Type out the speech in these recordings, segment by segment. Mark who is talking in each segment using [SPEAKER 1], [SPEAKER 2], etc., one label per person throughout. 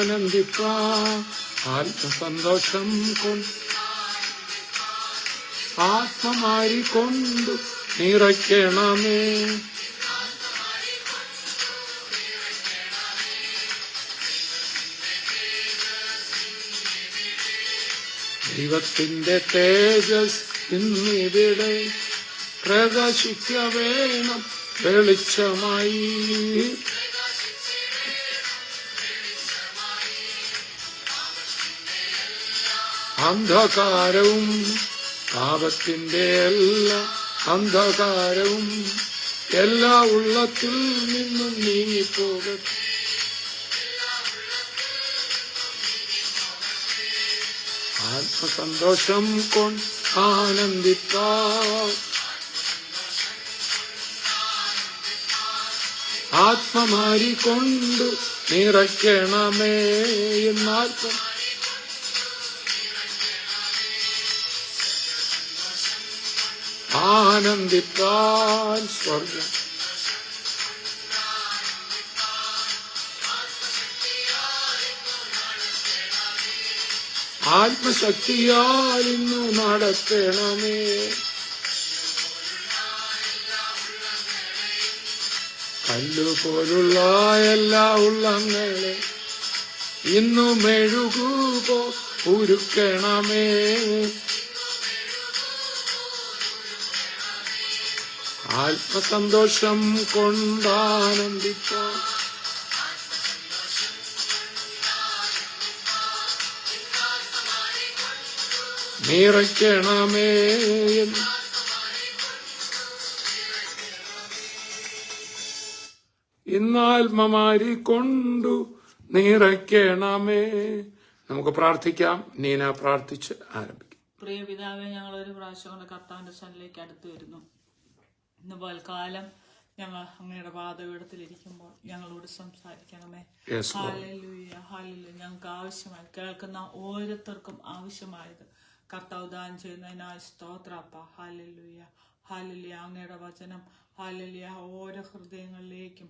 [SPEAKER 1] ആനന്ദിപ്പാൻ ആത്മസന്തോഷം കൊണ്ട് ആത്മമാരി കൊണ്ടു നിറയ്ക്കണമേ. ദൈവത്തിന്റെ തേജസ് ഇന്നിവിടെ പ്രകാശിക്ക വേണം വെളിച്ചമായി. അന്ധകാരവും പാപത്തിന്റെ എല്ലാ അന്ധകാരവും എല്ലാ ഉള്ളത്തിൽ നിന്നും നീങ്ങിപ്പോകട്ടെ. ആത്മസന്തോഷം കൊണ്ട് ആനന്ദിപ്പാൻ ആത്മമാരി കൊണ്ടു നിറയ്ക്കണമേ. എന്നാൽപ്പം ആനന്ദിപ്പാൻ സ്വർഗം ആത്മശക്തിയാൽ ഇന്നു നടത്തണമേ. കല്ലുപോലുള്ള എല്ലാ ഉള്ളങ്ങളെ ഇന്നു മെഴുകുപോ ഉരുക്കണമേ. ആത്മസന്തോഷം കൊണ്ടാനന്ദിപ്പാൻ നിറയ്ക്കണമേ. ഇന്നാത്മമാരി കൊണ്ടു നിറയ്ക്കണമേ. നമുക്ക് പ്രാർത്ഥിക്കാം. നീന പ്രാർത്ഥിച്ച് ആരംഭിക്കും.
[SPEAKER 2] പ്രിയ പിതാവേ, ഞങ്ങൾ ഒരു പ്രാവശ്യം കൊണ്ട് കർത്താവിന്റെ സന്നിധിയിലേക്ക് അടുത്ത് വരുന്നു. ഇന്ന് പൽക്കാലം ഞങ്ങൾ അങ്ങയുടെ പാദപീഠത്തിലിരിക്കുമ്പോൾ ഞങ്ങളോട് സംസാരിക്കണമേ. Hallelujah, hallelujah. ഞങ്ങൾക്ക് ആവശ്യമായി കേൾക്കുന്ന ഓരോരുത്തർക്കും ആവശ്യമായത് കർത്താവ് ദാനം ചെയ്യുന്നതിനായി സ്തോത്രപ്പ. Hallelujah, hallelujah. അങ്ങയുടെ വചനം ഹല്ലേലൂയ ഓരോ ഹൃദയങ്ങളിലേക്കും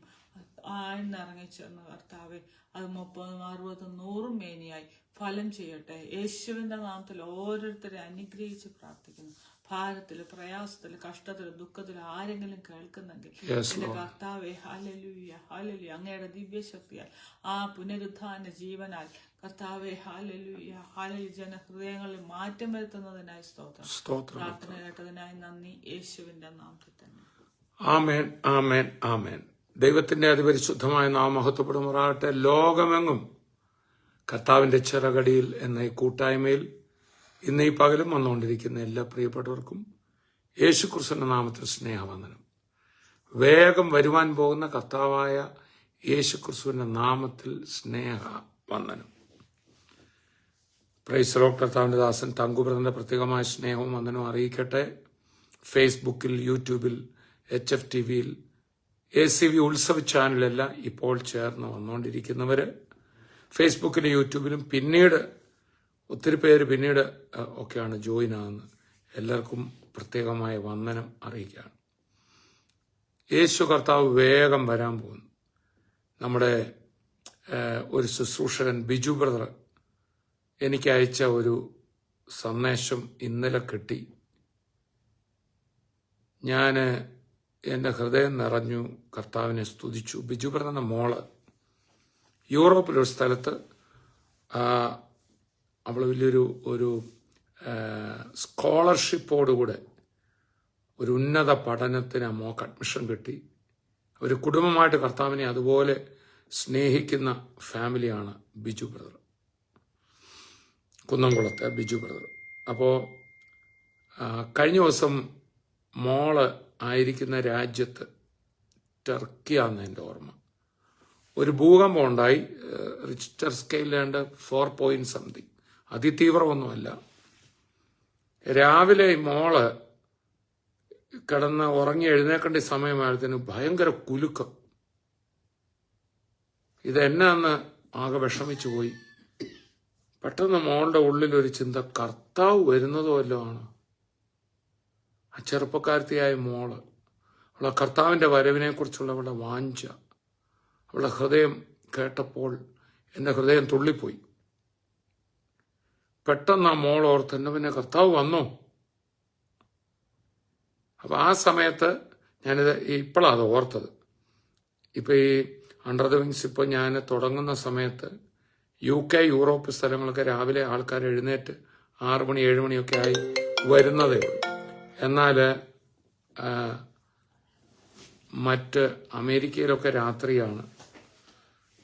[SPEAKER 2] ആഴ്ന്നിറങ്ങിച്ചെന്ന് കർത്താവെ, അത് 30, 60, 100 മേനിയായി ഫലം ചെയ്യട്ടെ. യേശുവിന്റെ നാമത്തിൽ ഓരോരുത്തരെ അനുഗ്രഹിച്ച് പ്രാർത്ഥിക്കുന്നു. ഭാരത്തില്, പ്രയാസത്തില്, കഷ്ടത്തില്, ദുഃഖത്തില് ആരെങ്കിലും കേൾക്കുന്നെങ്കിൽ എന്റെ കർത്താവെ ഹല്ലേലൂയ, ഹല്ലേലൂയ, അങ്ങയുടെ ദിവ്യശക്തിയാൽ ആ പുനരുദ്ധാന ജീവനാൽ കർത്താവെ ഹല്ലേലൂയ, ഹല്ലേലൂയ, ജനഹൃദയങ്ങളിൽ മാറ്റം വരുത്തുന്നതിനായി സ്തോത്രം. പ്രാർത്ഥന കേട്ടതിനായി നന്ദി. യേശുവിന്റെ നാമത്തിൽ തന്നെ
[SPEAKER 1] ആമേൻ, ആമേൻ, ആമേൻ. ദൈവത്തിന്റെ അതിപരിശുദ്ധമായ നാമം മഹത്വപ്പെടുമാറാകട്ടെ. ലോകമെങ്ങും കർത്താവിന്റെ ചിറകടിയിൽ എന്ന ഈ കൂട്ടായ്മയിൽ ഇന്ന് ഈ പകലും വന്നുകൊണ്ടിരിക്കുന്ന എല്ലാ പ്രിയപ്പെട്ടവർക്കും യേശുക്രിസ്തുവിന്റെ നാമത്തിൽ സ്നേഹവന്ദനം. വേഗം വരുവാൻ പോകുന്ന കർത്താവായ യേശുക്രിസ്തുവിന്റെ നാമത്തിൽ സ്നേഹവന്ദനം. Price the Lord. കർത്താവിന്റെ ദാസൻ തങ്കുബ്രദറിന്റെ പ്രത്യേകമായ സ്നേഹവും വന്ദനവും അറിയിക്കട്ടെ. ഫേസ്ബുക്കിൽ, യൂട്യൂബിൽ, HFTVയിൽ, ACV ഉത്സവ ചാനലെല്ലാം ഇപ്പോൾ ചേർന്ന് വന്നുകൊണ്ടിരിക്കുന്നവര് ഫേസ്ബുക്കിലും യൂട്യൂബിലും പിന്നീട് ഒത്തിരി പേര് പിന്നീട് ഒക്കെയാണ് ജോയിൻ ആകുന്നത്. എല്ലാവർക്കും പ്രത്യേകമായ വന്ദനം അറിയിക്കുകയാണ്. യേശു കർത്താവ് വേഗം വരാൻ പോകുന്നു. നമ്മുടെ ഒരു ശുശ്രൂഷകൻ ബിജു ബ്രദർ എനിക്ക് അയച്ച ഒരു സന്ദേശം ഇന്നലെ കിട്ടി. ഞാൻ എൻ്റെ ഹൃദയം നിറഞ്ഞു, കർത്താവിനെ സ്തുതിച്ചു. ബിജു ബ്രദറിന്റെ മോള് യൂറോപ്പിലൊരു സ്ഥലത്ത് അവൾ വലിയൊരു സ്കോളർഷിപ്പോടുകൂടെ ഒരു ഉന്നത പഠനത്തിന് മോക്ക് അഡ്മിഷൻ കിട്ടി. ഒരു കുടുംബമായിട്ട് കർത്താവിനെ അതുപോലെ സ്നേഹിക്കുന്ന ഫാമിലിയാണ് ബിജു ബ്രദർ, കുന്നംകുളത്തെ ബിജു ബ്രദർ. അപ്പോൾ കഴിഞ്ഞ ദിവസം മോള് ആയിരിക്കുന്ന രാജ്യത്ത്, ടർക്കിയാന്ന് എൻ്റെ ഓർമ്മ, ഒരു ഭൂകമ്പം ഉണ്ടായി. റിച്റ്റർ സ്കെയിലാണ്ട് 4 അതിതീവ്രമൊന്നുമല്ല. രാവിലെ മോള് കിടന്ന് ഉറങ്ങി എഴുന്നേക്കേണ്ട സമയമായതിന് ഭയങ്കര കുലുക്കം. ഇതെന്നാന്ന് ആകെ വിഷമിച്ചു പോയി. പെട്ടെന്ന് മോളുടെ ഉള്ളിലൊരു ചിന്ത, കർത്താവ് വരുന്നതോ വല്ലോ ആണ്. ആ ചെറുപ്പക്കാരത്തിയായ മോള്, അവളെ കർത്താവിന്റെ വരവിനെ കുറിച്ചുള്ള അവളുടെ വാഞ്ച, അവളുടെ ഹൃദയം കേട്ടപ്പോൾ എൻ്റെ ഹൃദയം തുള്ളിപ്പോയി. പെട്ടെന്ന് ആ മോൾ ഓർത്ത്, എൻ്റെ പിന്നെ കർത്താവ് വന്നോ? അപ്പം ആ സമയത്ത് ഞാനിത് ഇപ്പോഴാണ് അത് ഓർത്തത്. ഇപ്പം ഈ അണ്ടർ ദ വിങ്സ് ഇപ്പോൾ ഞാൻ തുടങ്ങുന്ന സമയത്ത് UK, യൂറോപ്പ് സ്ഥലങ്ങളൊക്കെ രാവിലെ ആൾക്കാർ എഴുന്നേറ്റ് 6 മണി 7 മണിയൊക്കെ ആയി വരുന്നതേ ഉള്ളൂ. എന്നാൽ മറ്റ് അമേരിക്കയിലൊക്കെ രാത്രിയാണ്,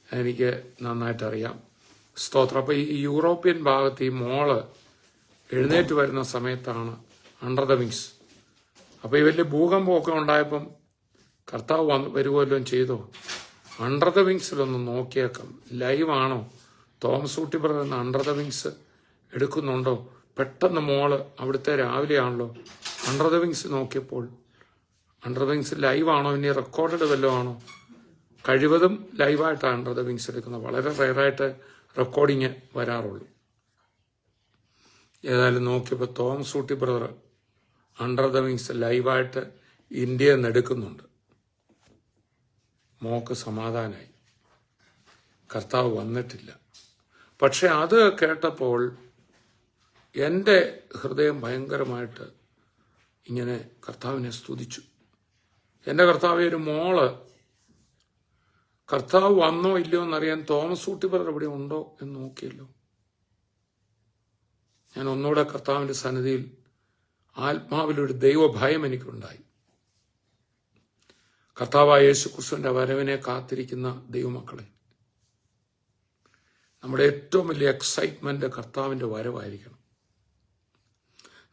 [SPEAKER 1] എനിക്ക് നന്നായിട്ടറിയാം. സ്തോത്രം. അപ്പോൾ ഈ യൂറോപ്യൻ ഭാഗത്ത് ഈ മോള് എഴുന്നേറ്റ് വരുന്ന സമയത്താണ് അണ്ടർ ദ വിങ്സ്. അപ്പോൾ ഈ വലിയ ഭൂകമ്പമൊക്കെ ഉണ്ടായപ്പം കർത്താവ് വരുമല്ലോ ചെയ്തോ, അണ്ടർ ദ വിങ്സിലൊന്ന് നോക്കിയേക്കാം, ലൈവാണോ, Thomas Ooty brother under the wings എടുക്കുന്നുണ്ടോ. പെട്ടെന്ന് മോള് അവിടുത്തെ രാവിലെ ആണല്ലോ, അണ്ടർ ദ വിങ്സ് നോക്കിയപ്പോൾ അണ്ടർ ദ വിങ്സ് ലൈവാണോ, ഇനി റെക്കോർഡഡ് വല്ലതും ആണോ. കഴിവതും ലൈവായിട്ടാണ് അണ്ടർ ദ വിങ്സ് എടുക്കുന്നത്. വളരെ റെയറായിട്ട് റെക്കോർഡിങ് വരാറുള്ളൂ. ഏതായാലും നോക്കിയപ്പോൾ Thomas Ooty brother under the wings ലൈവായിട്ട് ഇന്ത്യയിൽ നിന്ന് എടുക്കുന്നുണ്ട്. മോക്ക് സമാധാനമായി, കർത്താവ് വന്നിട്ടില്ല. പക്ഷെ അത് കേട്ടപ്പോൾ എൻ്റെ ഹൃദയം ഭയങ്കരമായിട്ട് ഇങ്ങനെ കർത്താവിനെ സ്തുതിച്ചു. എൻ്റെ കർത്താവ്, ഒരു മോള് കർത്താവ് വന്നോ ഇല്ലയോ എന്നറിയാൻ തോമസ് ഊട്ടി ബ്രദർ ഇവിടെ ഉണ്ടോ എന്ന് നോക്കിയല്ലോ. ഞാൻ ഒന്നുകൂടെ കർത്താവിൻ്റെ സന്നിധിയിൽ ആത്മാവിലൊരു ദൈവഭയം എനിക്കുണ്ടായി. കർത്താവായ യേശു ക്രിസ്തുവിന്റെ വരവിനെ കാത്തിരിക്കുന്ന ദൈവമക്കളെ, നമ്മുടെ ഏറ്റവും വലിയ എക്സൈറ്റ്മെന്റ് കർത്താവിന്റെ വരവായിരിക്കണം.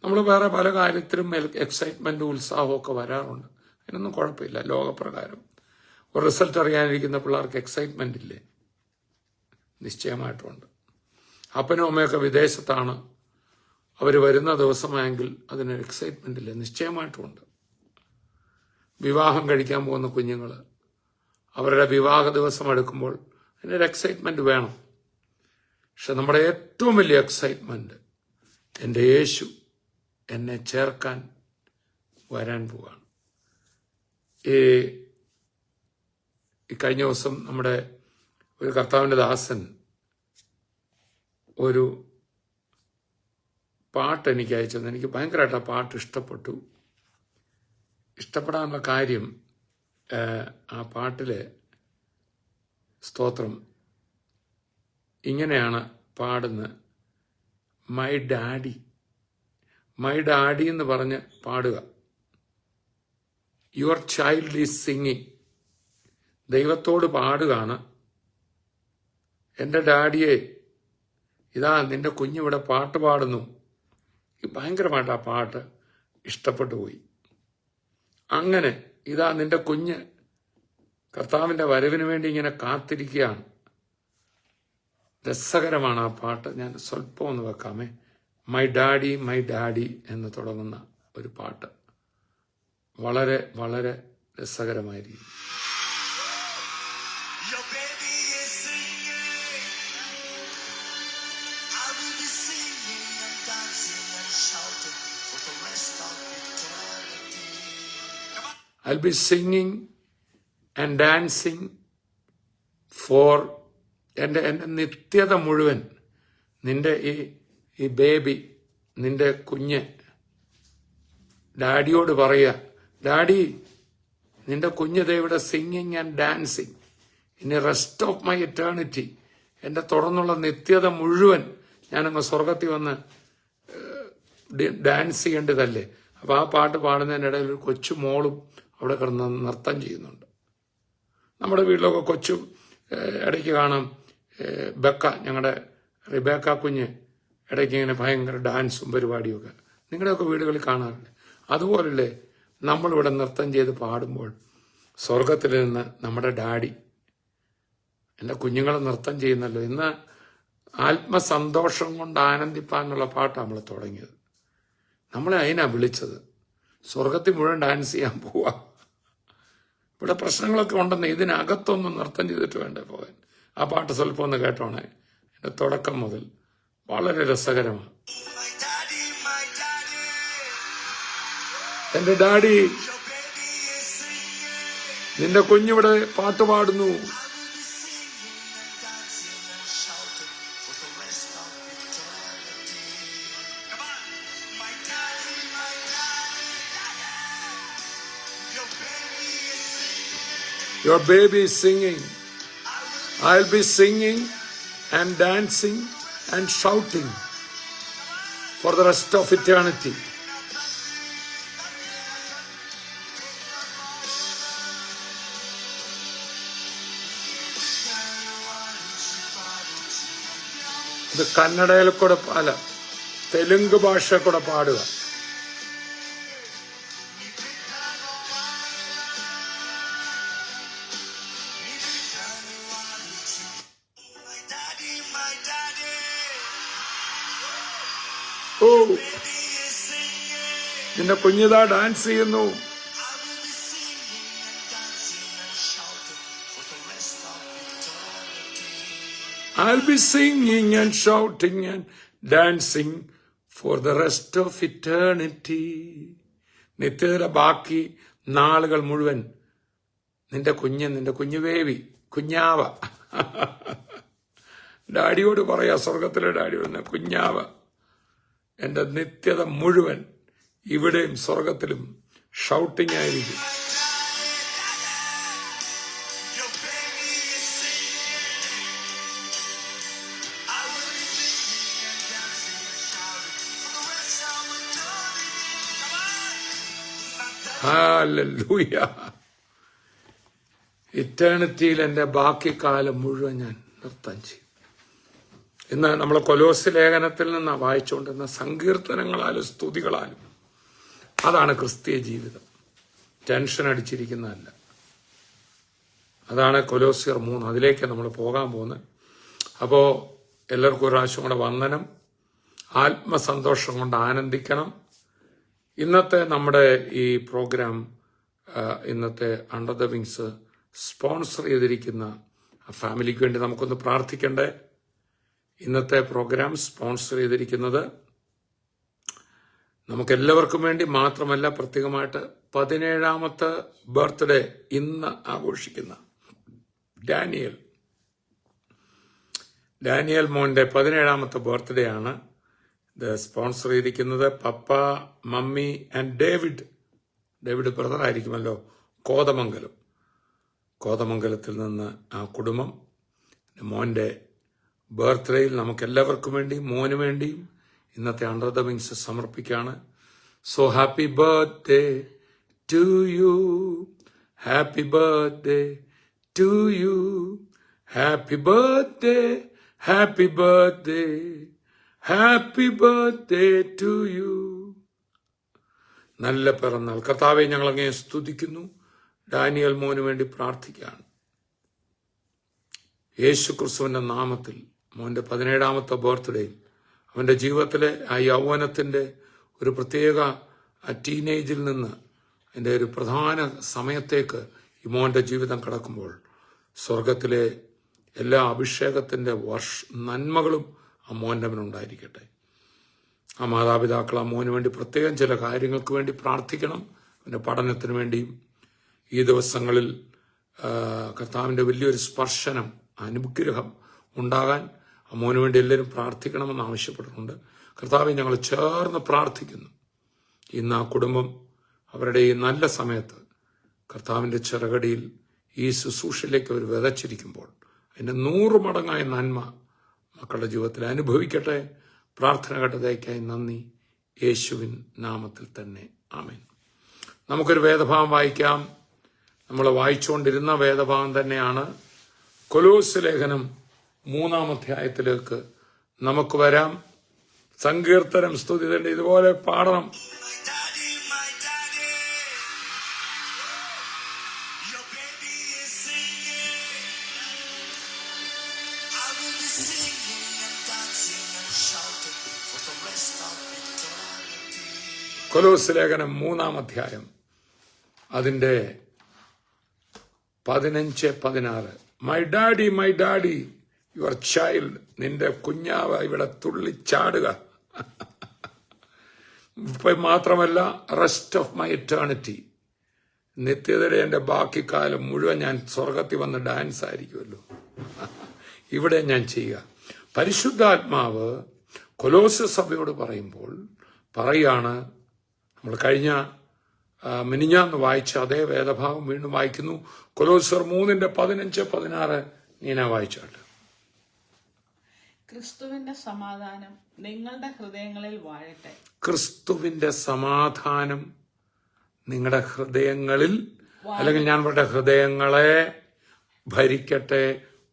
[SPEAKER 1] നമ്മൾ വേറെ പല കാര്യത്തിലും എക്സൈറ്റ്മെന്റ് ഉത്സാഹമൊക്കെ വരാറുണ്ട്, അതിനൊന്നും കുഴപ്പമില്ല. ലോകപ്രകാരം ഒരു റിസൾട്ട് അറിയാനിരിക്കുന്ന പിള്ളേർക്ക് എക്സൈറ്റ്മെന്റ് ഇല്ലേ? നിശ്ചയമായിട്ടുമുണ്ട്. അപ്പനും അമ്മയൊക്കെ വിദേശത്താണ്, അവർ വരുന്ന ദിവസമായെങ്കിൽ അതിനൊരു എക്സൈറ്റ്മെന്റ് ഇല്ലേ? നിശ്ചയമായിട്ടുമുണ്ട്. വിവാഹം കഴിക്കാൻ പോകുന്ന കുഞ്ഞുങ്ങൾ അവരുടെ വിവാഹ ദിവസം എടുക്കുമ്പോൾ അതിനൊരു എക്സൈറ്റ്മെന്റ് വേണം. പക്ഷെ നമ്മുടെ ഏറ്റവും വലിയ എക്സൈറ്റ്മെന്റ്, എൻ്റെ യേശു എന്നെ ചേർക്കാൻ വരാൻ പോവാണ്. ഈ കഴിഞ്ഞ ദിവസം നമ്മുടെ ഒരു കർത്താവിൻ്റെ ദാസൻ ഒരു പാട്ട് എനിക്ക് അയച്ചത്. എനിക്ക് ഭയങ്കരമായിട്ട് ആ പാട്ട് ഇഷ്ടപ്പെട്ടു. ഇഷ്ടപ്പെടാനുള്ള കാര്യം, ആ പാട്ടിലെ സ്തോത്രം ഇങ്ങനെയാണ് പാടുന്നത്. മൈ ഡാഡി, മൈ ഡാഡി എന്ന് പറഞ്ഞ് പാടുക. Your child is singing. ദൈവത്തോട് പാടുകയാണ്, എൻ്റെ ഡാഡിയെ ഇതാ നിന്റെ കുഞ്ഞിവിടെ പാട്ട് പാടുന്നു. ഭയങ്കരമായിട്ട് ആ പാട്ട് ഇഷ്ടപ്പെട്ടു പോയി. അങ്ങനെ ഇതാ നിന്റെ കുഞ്ഞ് കർത്താവിൻ്റെ വരവിന് വേണ്ടി ഇങ്ങനെ കാത്തിരിക്കുകയാണ്. രസകരമാണ് ആ പാട്ട്. ഞാൻ സ്വല്പം ഒന്ന് വെക്കാമേ. മൈ ഡാഡി എന്ന് തുടങ്ങുന്ന ഒരു പാട്ട് വളരെ വളരെ രസകരമായിരിക്കും. I'll be singing and dancing for എൻ്റെ നിത്യത മുഴുവൻ നിന്റെ ഈ ബേബി, നിന്റെ കുഞ്ഞ് ഡാഡിയോട് പറയുക, ഡാഡി നിന്റെ കുഞ്ഞ് ഇവിടെ singing and dancing in A rest of my eternity. എൻ്റെ തുടർന്നുള്ള നിത്യത മുഴുവൻ ഞാനങ്ങ് സ്വർഗത്തിൽ വന്ന് ഡാൻസ് ചെയ്യേണ്ടതല്ലേ. അപ്പോൾ ആ പാട്ട് പാടുന്നതിനിടയിൽ ഒരു കൊച്ചു മോളും അവിടെ കിടന്ന് നൃത്തം ചെയ്യുന്നുണ്ട്. നമ്മുടെ വീട്ടിലൊക്കെ കൊച്ചു ഇടയ്ക്ക് കാണാം. ബെക്ക, ഞങ്ങളുടെ റിബേക്ക കുഞ്ഞ് ഇടയ്ക്ക് ഇങ്ങനെ ഭയങ്കര ഡാൻസും പരിപാടിയൊക്കെ നിങ്ങളുടെയൊക്കെ വീടുകളിൽ കാണാറില്ലേ? അതുപോലല്ലേ നമ്മളിവിടെ നൃത്തം ചെയ്ത് പാടുമ്പോൾ സ്വർഗത്തിൽ നിന്ന് നമ്മുടെ ഡാഡി എൻ്റെ കുഞ്ഞുങ്ങളെ നൃത്തം ചെയ്യുന്നല്ലോ. ഇന്ന് ആത്മസന്തോഷം കൊണ്ട് ആനന്ദിപ്പാനുള്ള പാട്ടാണ് നമ്മൾ തുടങ്ങിയത്. നമ്മളെ അതിനാണ് വിളിച്ചത്. സ്വർഗത്തിൽ മുഴുവൻ ഡാൻസ് ചെയ്യാൻ പോവാ. ഇവിടെ പ്രശ്നങ്ങളൊക്കെ ഉണ്ടെന്ന് ഇതിനകത്തൊന്ന് നൃത്തം ചെയ്തിട്ട് വേണ്ടേ പോകാൻ. ആ പാട്ട് സ്വല്പം ഒന്ന് കേട്ടോണേ. എൻ്റെ തുടക്കം മുതൽ വളരെ രസകരമാണ്. എൻ്റെ ഡാഡി നിന്റെ കുഞ്ഞിവിടെ പാട്ട് പാടുന്നു. Your baby is singing. I'll be singing and dancing and shouting for the rest of eternity. ഇത് കന്നഡയിൽ കൂടെ അല്ല, തെലുങ്ക് ഭാഷ കൂടെ പാടുക. ഓ, നിന്റെ കുഞ്ഞിതാ ഡാൻസ് ചെയ്യുന്നു. I'll be singing and shouting and dancing for the rest of eternity. നിത്യതയുടെ ബാക്കി നാളുകൾ മുഴുവൻ നിന്റെ കുഞ്ഞു ബേബി, കുഞ്ഞാവ. ഡാഡിയോട് പറയാ, സ്വർഗത്തിലെ ഡാഡിയോട്, കുഞ്ഞാവ, എന്റെ നിത്യത മുഴുവൻ ഇവിടെയും സ്വർഗത്തിലും ഷൗട്ടിംഗ് ആയിരിക്കും. ഹല്ലേലൂയ. ഇറ്റേണിറ്റിയിൽ എന്റെ ബാക്കി കാലം മുഴുവൻ ഞാൻ നൃത്തം ചെയ്യും. ഇന്ന് നമ്മൾ കൊലോസ്യ ലേഖനത്തിൽ നിന്ന് വായിച്ചുകൊണ്ടിരുന്ന സങ്കീർത്തനങ്ങളാലും സ്തുതികളാലും, അതാണ് ക്രിസ്തീയ ജീവിതം. ടെൻഷൻ അടിച്ചിരിക്കുന്നതല്ല. അതാണ് കൊലോസ്യർ 3. അതിലേക്ക് നമ്മൾ പോകാൻ പോകുന്നത്. അപ്പോൾ എല്ലാവർക്കും ഒരു പ്രാവശ്യം കൂടെ വന്ദനം. ആത്മസന്തോഷം കൊണ്ട് ആനന്ദിക്കണം. ഇന്നത്തെ നമ്മുടെ ഈ പ്രോഗ്രാം, ഇന്നത്തെ അണ്ടർ ദ വിങ്സ് സ്പോൺസർ ചെയ്തിരിക്കുന്ന ഫാമിലിക്ക് വേണ്ടി നമുക്കൊന്ന് പ്രാർത്ഥിക്കണ്ടേ. ഇന്നത്തെ പ്രോഗ്രാം സ്പോൺസർ ചെയ്തിരിക്കുന്നത് നമുക്കെല്ലാവർക്കും വേണ്ടി മാത്രമല്ല, പ്രത്യേകമായിട്ട് 17ാമത്തെ ബർത്ത്ഡേ ഇന്ന് ആഘോഷിക്കുന്ന ഡാനിയൽ മോന്റെ 17ാമത്തെ ബർത്ത്ഡേ ആണ് ഇത് സ്പോൺസർ ചെയ്തിരിക്കുന്നത്. പപ്പ, മമ്മി ആൻഡ് ഡേവിഡ് ബ്രദർ ആയിരിക്കുമല്ലോ, കോതമംഗലത്തിൽ നിന്ന് ആ കുടുംബം മോന്റെ ബർത്ത്ഡേയിൽ നമുക്കെല്ലാവർക്കും വേണ്ടിയും മോന് വേണ്ടിയും ഇന്നത്തെ അണ്ടർ ദ വിങ്സ് സമർപ്പിക്കുകയാണ്. So happy birthday to you, happy birthday to you, happy birthday, happy birthday, happy birthday to you. നല്ല പിറന്നാൾ. കർത്താവെ, ഞങ്ങൾ അങ്ങനെ സ്തുതിക്കുന്നു. ഡാനിയൽ മോന് വേണ്ടി പ്രാർത്ഥിക്കുകയാണ്. യേശു ക്രിസ്തുവിന്റെ നാമത്തിൽ മോന്റെ 17ാമത്തെ ബർത്ത്ഡേയിൽ അവന്റെ ജീവിതത്തിലെ ആ യൗവനത്തിന്റെ ഒരു പ്രത്യേക ടീനേജിൽ നിന്ന് അതിന്റെ ഒരു പ്രധാന സമയത്തേക്ക് ഈ മോന്റെ ജീവിതം കടക്കുമ്പോൾ സ്വർഗത്തിലെ എല്ലാ അഭിഷേകത്തിന്റെ നന്മകളും ആ മോന്റെ അവനുണ്ടായിരിക്കട്ടെ. ആ മാതാപിതാക്കൾ ആ മോന് വേണ്ടി പ്രത്യേകം ചില കാര്യങ്ങൾക്ക് വേണ്ടി പ്രാർത്ഥിക്കണം. അവന്റെ പഠനത്തിന് വേണ്ടിയും ഈ ദിവസങ്ങളിൽ കർത്താവിന്റെ വലിയൊരു സ്പർശനം, അനുഗ്രഹം ഉണ്ടാകാൻ ആ മോന് വേണ്ടി എല്ലാവരും പ്രാർത്ഥിക്കണമെന്ന് ആവശ്യപ്പെട്ടിട്ടുണ്ട്. കർത്താവെ, ഞങ്ങൾ ചേർന്ന് പ്രാർത്ഥിക്കുന്നു. ഇന്ന് ആ കുടുംബം അവരുടെ ഈ നല്ല സമയത്ത് കർത്താവിന്റെ ചിറകടിയിൽ ഈ ശുശ്രൂഷയിലേക്ക് അവർ വിതച്ചിരിക്കുമ്പോൾ അതിന്റെ 100 മടങ്ങായ നന്മ മക്കളുടെ ജീവിതത്തിൽ അനുഭവിക്കട്ടെ. പ്രാർത്ഥന കേട്ടതേക്കായി നന്ദി. യേശുവിൻ നാമത്തിൽ തന്നെ ആമേൻ. നമുക്കൊരു വേദഭാഗം വായിക്കാം. നമ്മൾ വായിച്ചുകൊണ്ടിരുന്ന വേദഭാഗം തന്നെയാണ്. കൊലോസ്യ ലേഖനം 3-ാം അധ്യായത്തിലേക്ക് നമുക്ക് വരാം. സങ്കീർത്തനം, സ്തുതി തന്നെ ഇതുപോലെ പാടണം. കൊലോസ്യ ലേഖനം 3-ാം അധ്യായം അതിന്റെ 15-16. മൈ ഡാഡി യുവർ ചൈൽഡ്, നിന്റെ കുഞ്ഞാവ ഇവിടെ തുള്ളിച്ചാടുക. മാത്രമല്ല, റെസ്റ്റ് ഓഫ് മൈ എറ്റേണിറ്റി, നിത്യതയുടെ എന്റെ ബാക്കി കാലം മുഴുവൻ ഞാൻ സ്വർഗത്തിൽ വന്ന് ഡാൻസ് ആയിരിക്കുമല്ലോ. ഇവിടെ ഞാൻ ചെയ്യുക. പരിശുദ്ധാത്മാവ് കൊലോസ്യ സഭയോട് പറയുമ്പോൾ പറയാണ്, നമ്മൾ കഴിഞ്ഞ മിനിഞ്ഞാന്ന് വായിച്ച അതേ വേദഭാഗം വീണ്ടും വായിക്കുന്നു. കൊലോസ്യർ 3:15-16 നീന വായിച്ചാട്ട്.
[SPEAKER 2] ക്രിസ്തുവിന്റെ സമാധാനം നിങ്ങളുടെ ഹൃദയങ്ങളിൽ വാഴട്ടെ.
[SPEAKER 1] ക്രിസ്തുവിന്റെ സമാധാനം നിങ്ങളുടെ ഹൃദയങ്ങളിൽ, അല്ലെങ്കിൽ ഞാൻ പറഞ്ഞ ഹൃദയങ്ങളെ ഭരിക്കട്ടെ,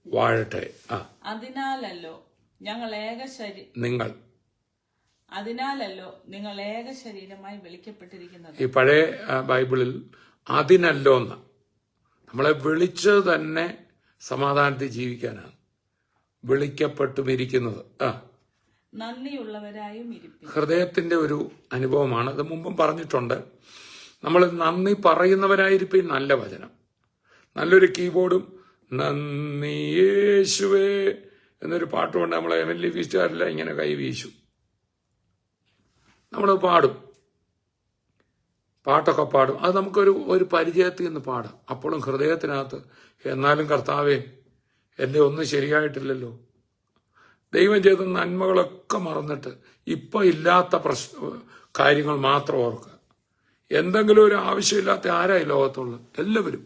[SPEAKER 1] വാഴട്ടെ.
[SPEAKER 2] അതിനാലല്ലോ നിങ്ങൾ ഏക ശരീരമായി വിളിക്കപ്പെട്ടിരിക്കുന്നത്.
[SPEAKER 1] ഈ പഴയ ബൈബിളിൽ അതിനല്ലോന്ന്, നമ്മളെ വിളിച്ചത് തന്നെ സമാധാനത്തിൽ ജീവിക്കാനാണ് വിളിക്കപ്പെട്ടുമിരിക്കുന്നത്.
[SPEAKER 2] നന്ദിയുള്ളവരായും ഇരിപ്പിൻ.
[SPEAKER 1] ഹൃദയത്തിന്റെ ഒരു അനുഭവമാണ്. അത് മുമ്പും പറഞ്ഞിട്ടുണ്ട്. നമ്മൾ നന്ദി പറയുന്നവരായിരിക്കും. നല്ല വചനം, നല്ലൊരു കീബോർഡും നന്ദി യേശുവേ എന്നൊരു പാട്ടുകൊണ്ട് നമ്മളെ ഹെവൻലി ഫീസ്റ്റുകാരില്ല ഇങ്ങനെ കൈ വീശും. നമ്മൾ പാടും, പാട്ടൊക്കെ പാടും. അത് നമുക്കൊരു പരിചയത്തിൽ നിന്ന് പാടാം. അപ്പോഴും ഹൃദയത്തിനകത്ത് എന്നാലും കർത്താവേ എൻ്റെ ഒന്നും ശരിയായിട്ടില്ലല്ലോ, ദൈവം ചെയ്ത നന്മകളൊക്കെ മറന്നിട്ട് ഇപ്പം ഇല്ലാത്ത കാര്യങ്ങൾ മാത്രം ഓർക്കുക. എന്തെങ്കിലും ഒരു ആവശ്യമില്ലാത്ത ആരായി ലോകത്തുള്ള എല്ലാവരും,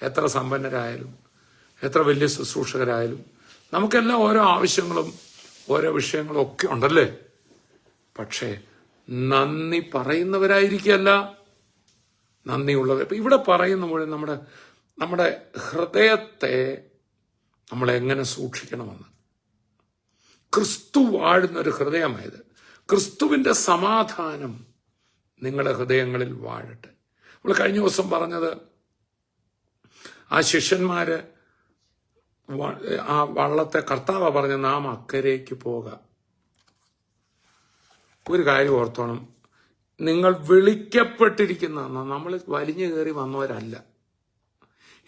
[SPEAKER 1] എത്ര സമ്പന്നരായാലും എത്ര വലിയ ശുശ്രൂഷകരായാലും നമുക്കെല്ലാം ഓരോ ആവശ്യങ്ങളും ഓരോ വിഷയങ്ങളും ഒക്കെ ഉണ്ടല്ലേ. പക്ഷേ നന്ദി പറയുന്നവരായിരിക്കല്ല, നന്ദിയുള്ളത്. ഇപ്പം ഇവിടെ പറയുന്ന മുഴുവൻ നമ്മുടെ ഹൃദയത്തെ നമ്മൾ എങ്ങനെ സൂക്ഷിക്കണമെന്ന്. ക്രിസ്തു വാഴുന്നൊരു ഹൃദയമായത്. ക്രിസ്തുവിന്റെ സമാധാനം നിങ്ങളുടെ ഹൃദയങ്ങളിൽ വാഴട്ടെ. നമ്മൾ കഴിഞ്ഞ ദിവസം പറഞ്ഞത്, ആ ശിഷ്യന്മാര് ആ വള്ളത്തെ കർത്താവ് പറഞ്ഞ നാം അക്കരയ്ക്ക് പോകാം. ഒരു കാര്യം ഓർത്തോണം, നിങ്ങൾ വിളിക്കപ്പെട്ടിരിക്കുന്ന, നമ്മൾ വലിഞ്ഞു കയറി വന്നവരല്ല.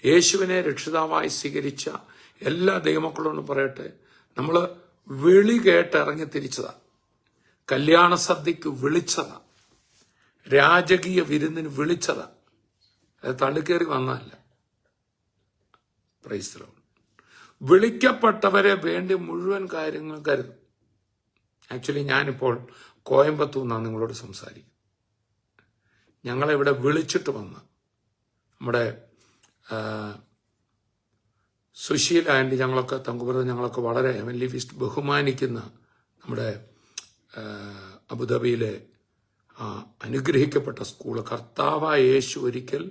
[SPEAKER 1] യേശുവിനെ രക്ഷിതാവായി സ്വീകരിച്ച എല്ലാ ദൈവമക്കളോടും പറയട്ടെ, നമ്മൾ വിളി കേട്ടിറങ്ങി തിരിച്ചതാ, കല്യാണ സദ്യക്ക് വിളിച്ചതാ, രാജകീയ വിരുന്നിന് വിളിച്ചതാ, അത് തള്ളിക്കേറി വന്നതല്ല. Price the Lord. വിളിക്കപ്പെട്ടവരെ വേണ്ടി മുഴുവൻ കാര്യങ്ങളും കരുതും. ആക്ച്വലി ഞാനിപ്പോൾ കോയമ്പത്തൂർ നിന്നാണ് നിങ്ങളോട് സംസാരിക്കും. ഞങ്ങളിവിടെ വിളിച്ചിട്ട് വന്ന നമ്മുടെ സുശീല ആൻറ്റി, ഞങ്ങളൊക്കെ തങ്കുബ്രദർ, ഞങ്ങളൊക്കെ വളരെ ഹെവൻലി ഫീസ്റ്റ് ബഹുമാനിക്കുന്ന നമ്മുടെ അബുദാബിയിലെ അനുഗ്രഹിക്കപ്പെട്ട സ്കൂള്. കർത്താവായ യേശു ഒരിക്കൽ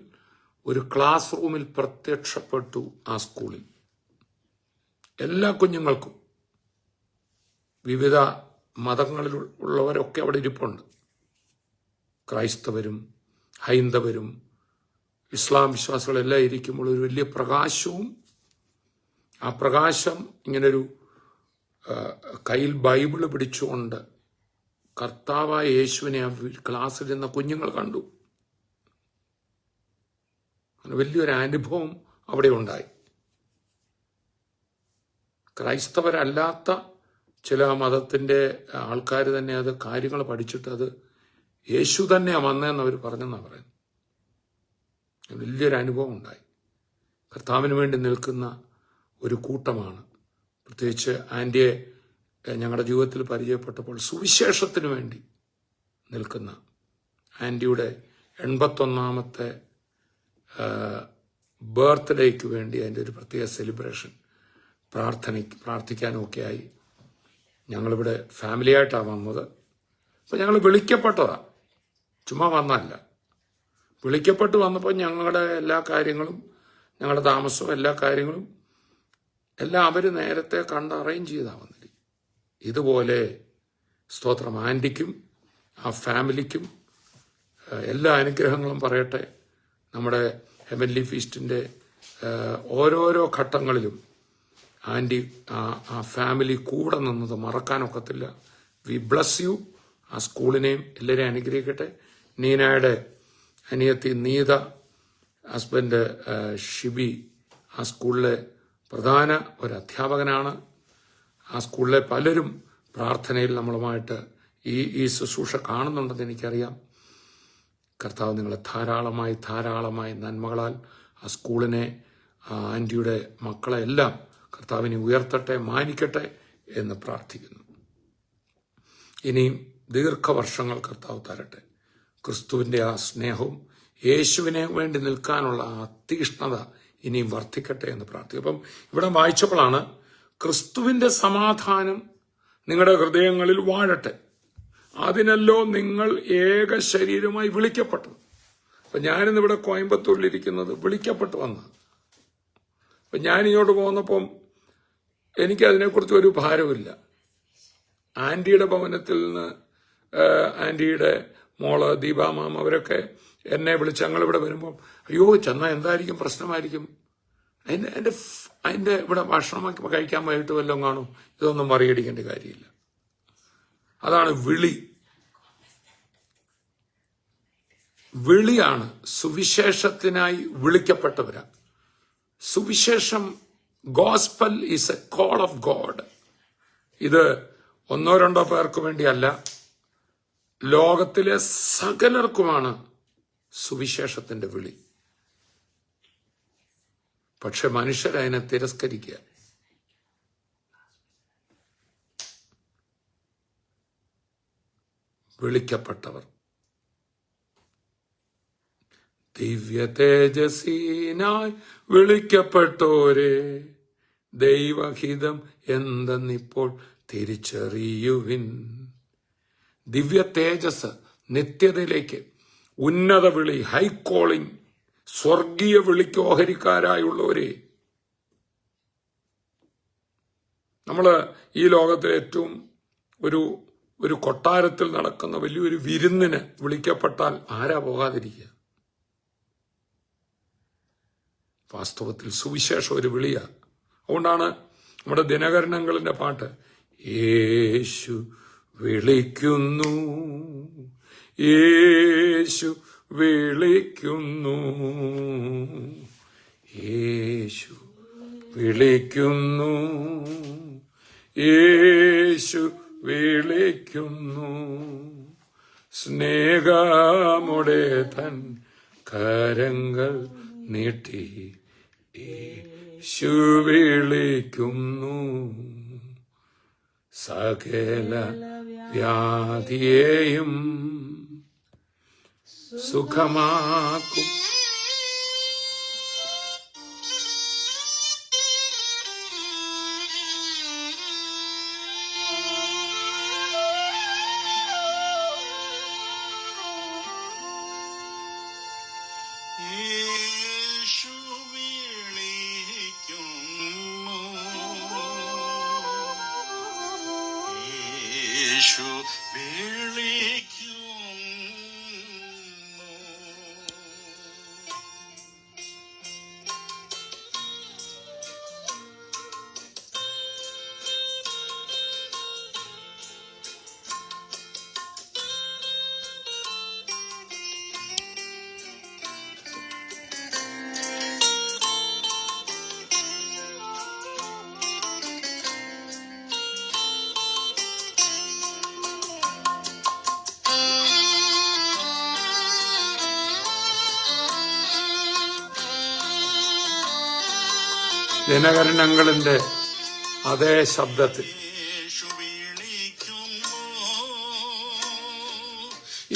[SPEAKER 1] ഒരു ക്ലാസ് റൂമിൽ പ്രത്യക്ഷപ്പെട്ടു. ആ സ്കൂളിൽ എല്ലാ കുഞ്ഞുങ്ങൾക്കും, വിവിധ മതങ്ങളിൽ ഉള്ളവരൊക്കെ അവിടെ ഇരിപ്പുണ്ട്. ക്രൈസ്തവരും ഹൈന്ദവരും ഇസ്ലാം വിശ്വാസികളെല്ലാം ഇരിക്കുമ്പോൾ ഒരു വലിയ പ്രകാശവും, ആ പ്രകാശം ഇങ്ങനൊരു കയ്യിൽ ബൈബിള് പിടിച്ചുകൊണ്ട് കർത്താവായ യേശുവിനെ ആ ക്ലാസ്സിൽ ഇരുന്ന കുഞ്ഞുങ്ങൾ കണ്ടു. വലിയൊരു അനുഭവം അവിടെ ഉണ്ടായി. ക്രൈസ്തവരല്ലാത്ത ചില മതത്തിന്റെ ആൾക്കാർ തന്നെ അത് കാര്യങ്ങൾ പഠിച്ചിട്ട് അത് യേശു തന്നെയാണ് വന്നതെന്ന് അവർ പറഞ്ഞെന്നാണ് പറയുന്നത്. വലിയൊരു അനുഭവം ഉണ്ടായി. കർത്താവിന് വേണ്ടി നിൽക്കുന്ന ഒരു കൂട്ടമാണ്. പ്രത്യേകിച്ച് ആൻറ്റിയെ ഞങ്ങളുടെ ജീവിതത്തിൽ പരിചയപ്പെട്ടപ്പോൾ സുവിശേഷത്തിന് വേണ്ടി നിൽക്കുന്ന ആൻറ്റിയുടെ 81ാമത്തെ ബർത്ത്ഡേക്ക് വേണ്ടി അതിൻ്റെ ഒരു പ്രത്യേക സെലിബ്രേഷൻ പ്രാർത്ഥിക്കാനും ഒക്കെ ആയി ഞങ്ങളിവിടെ ഫാമിലിയായിട്ടാണ് വന്നത്. അപ്പം ഞങ്ങൾ വിളിക്കപ്പെട്ടതാണ്, ചുമ്മാ വന്നല്ല. വിളിക്കപ്പെട്ട് വന്നപ്പോൾ ഞങ്ങളുടെ എല്ലാ കാര്യങ്ങളും, ഞങ്ങളുടെ താമസവും എല്ലാ കാര്യങ്ങളും എല്ലാം അവർ നേരത്തെ കണ്ട് അറേഞ്ച് ചെയ്താണ് വന്നത്. ഇതുപോലെ സ്തോത്രം ആൻറ്റിക്കും ആ ഫാമിലിക്കും എല്ലാ അനുഗ്രഹങ്ങളും പറയട്ടെ. നമ്മുടെ ഹെവൻലി ഫീസ്റ്റിൻ്റെ ഓരോരോ ഘട്ടങ്ങളിലും ആൻറ്റി ആ ഫാമിലി കൂടെ നിന്നത് മറക്കാനൊക്കത്തില്ല. V bless you. ആ സ്കൂളിനെയും എല്ലാവരെയും അനുഗ്രഹിക്കട്ടെ. നീനയുടെ അനിയത്തി നീത, ഹസ്ബൻഡ് ഷിബി ആ സ്കൂളിലെ പ്രധാന ഒരു അധ്യാപകനാണ്. ആ സ്കൂളിലെ പലരും പ്രാർത്ഥനയിൽ നമ്മളുമായിട്ട് ഈ ശുശ്രൂഷ കാണുന്നുണ്ടെന്ന് എനിക്കറിയാം. കർത്താവ് നിങ്ങളെ ധാരാളമായി നന്മകളാൽ ആ സ്കൂളിനെ, ആ ആൻറ്റിയുടെ മക്കളെ എല്ലാം കർത്താവിനെ ഉയർത്തട്ടെ, മാനിക്കട്ടെ എന്ന് പ്രാർത്ഥിക്കുന്നു. ഇനിയും ദീർഘവർഷങ്ങൾ കർത്താവ് തരട്ടെ. ക്രിസ്തുവിന്റെ ആ സ്നേഹവും യേശുവിനെ വേണ്ടി നിൽക്കാനുള്ള ആ തീഷ്ണത ഇനിയും വർദ്ധിക്കട്ടെ എന്ന് പ്രാർത്ഥിക്കും. അപ്പം ഇവിടെ വായിച്ചപ്പോഴാണ് ക്രിസ്തുവിന്റെ സമാധാനം നിങ്ങളുടെ ഹൃദയങ്ങളിൽ വാഴട്ടെ, അതിനല്ലോ നിങ്ങൾ ഏക ശരീരമായി വിളിക്കപ്പെട്ടു. അപ്പൊ ഞാനിന്നിവിടെ കോയമ്പത്തൂരിലിരിക്കുന്നത് വിളിക്കപ്പെട്ടു വന്ന. അപ്പൊ ഞാൻ ഇങ്ങോട്ട് പോന്നപ്പം എനിക്കതിനെക്കുറിച്ച് ഒരു ഭാരമില്ല. ആന്റിയുടെ ഭവനത്തിൽ നിന്ന് ആന്റിയുടെ മോള് ദീപാമാം അവരൊക്കെ എന്നെ വിളിച്ച് ഞങ്ങളിവിടെ വരുമ്പോൾ, അയ്യോ ചെന്നാൽ എന്തായിരിക്കും പ്രശ്നമായിരിക്കും, അതിന്റെ ഇവിടെ ഭക്ഷണമാക്കി കഴിക്കാൻ പോയിട്ട് വല്ലതും കാണും, ഇതൊന്നും മറിയടിക്കേണ്ട കാര്യമില്ല. അതാണ് വിളിയാണ്. സുവിശേഷത്തിനായി വിളിക്കപ്പെട്ടവരാ. സുവിശേഷം, gospel is A call of God. ഇത് ഒന്നോ രണ്ടോ പേർക്ക് വേണ്ടിയല്ല, ലോകത്തിലെ സകലർക്കുമാണ് സുവിശേഷത്തിന്റെ വിളി. പക്ഷെ മനുഷ്യരതിനെ തിരസ്കരിക്കുക. വിളിക്കപ്പെട്ടവർ, ദിവ്യ തേജസ്സീനായി വിളിക്കപ്പെട്ടോരെ, ദൈവഹിതം എന്തെന്നിപ്പോൾ തിരിച്ചറിയുവിൻ. ദിവ്യ തേജസ്, നിത്യതയിലേക്ക്, ഉന്നത വിളി, ഹൈ കോളിംഗ്, സ്വർഗീയ വിളിക്ക് ഓഹരിക്കാരായുള്ളവരെ. നമ്മള് ഈ ലോകത്തെ ഏറ്റവും ഒരു കൊട്ടാരത്തിൽ നടക്കുന്ന വലിയൊരു വിരുന്നിന് വിളിക്കപ്പെട്ടാൽ ആരാ പോകാതിരിക്കുക? വാസ്തവത്തിൽ സുവിശേഷം ഒരു വിളിയാ. അതുകൊണ്ടാണ് നമ്മുടെ ദിനകരണങ്ങളിന്റെ പാട്ട്, യേശു വിളിക്കുന്നു, യേശു വിളിക്കുന്നു, യേശു വിളിക്കുന്നു, യേശു വിളിക്കുന്നു, സ്നേഹമുടെ തൻ കരങ്ങൾ നീട്ടി യേശു വിളിക്കുന്നു, സകല വ്യാധിയെയും സുഖമാക്കും. ദിനകരണങ്ങളിന്റെ അതേ ശബ്ദത്തിൽ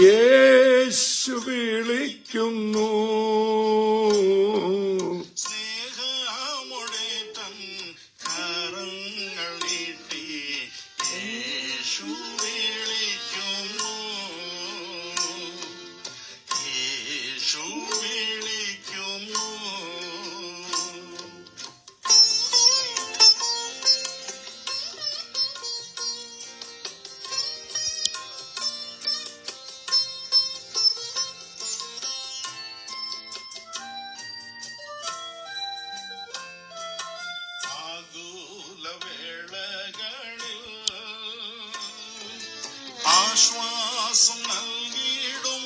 [SPEAKER 1] യേശു വിളിക്കുന്നു,
[SPEAKER 3] ആശ്വാസം നൽകിയിടും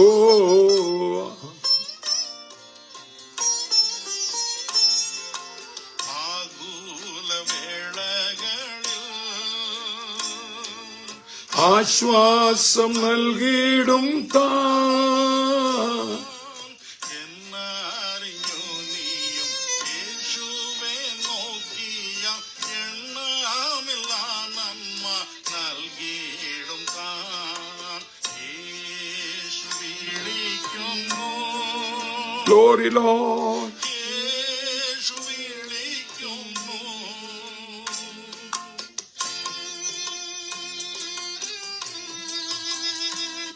[SPEAKER 1] ഓ
[SPEAKER 3] ആകുലവേളകളിൽ
[SPEAKER 1] ആശ്വാസം നൽകിയിടും
[SPEAKER 3] എന്നറിഞ്ഞു നീയും യേശുവെ നോക്കിയ എണ്ണമില്ല നന്മ നൽകിയിടും
[SPEAKER 1] Glory, Lord.
[SPEAKER 3] യേശു വിളിക്കുന്നു.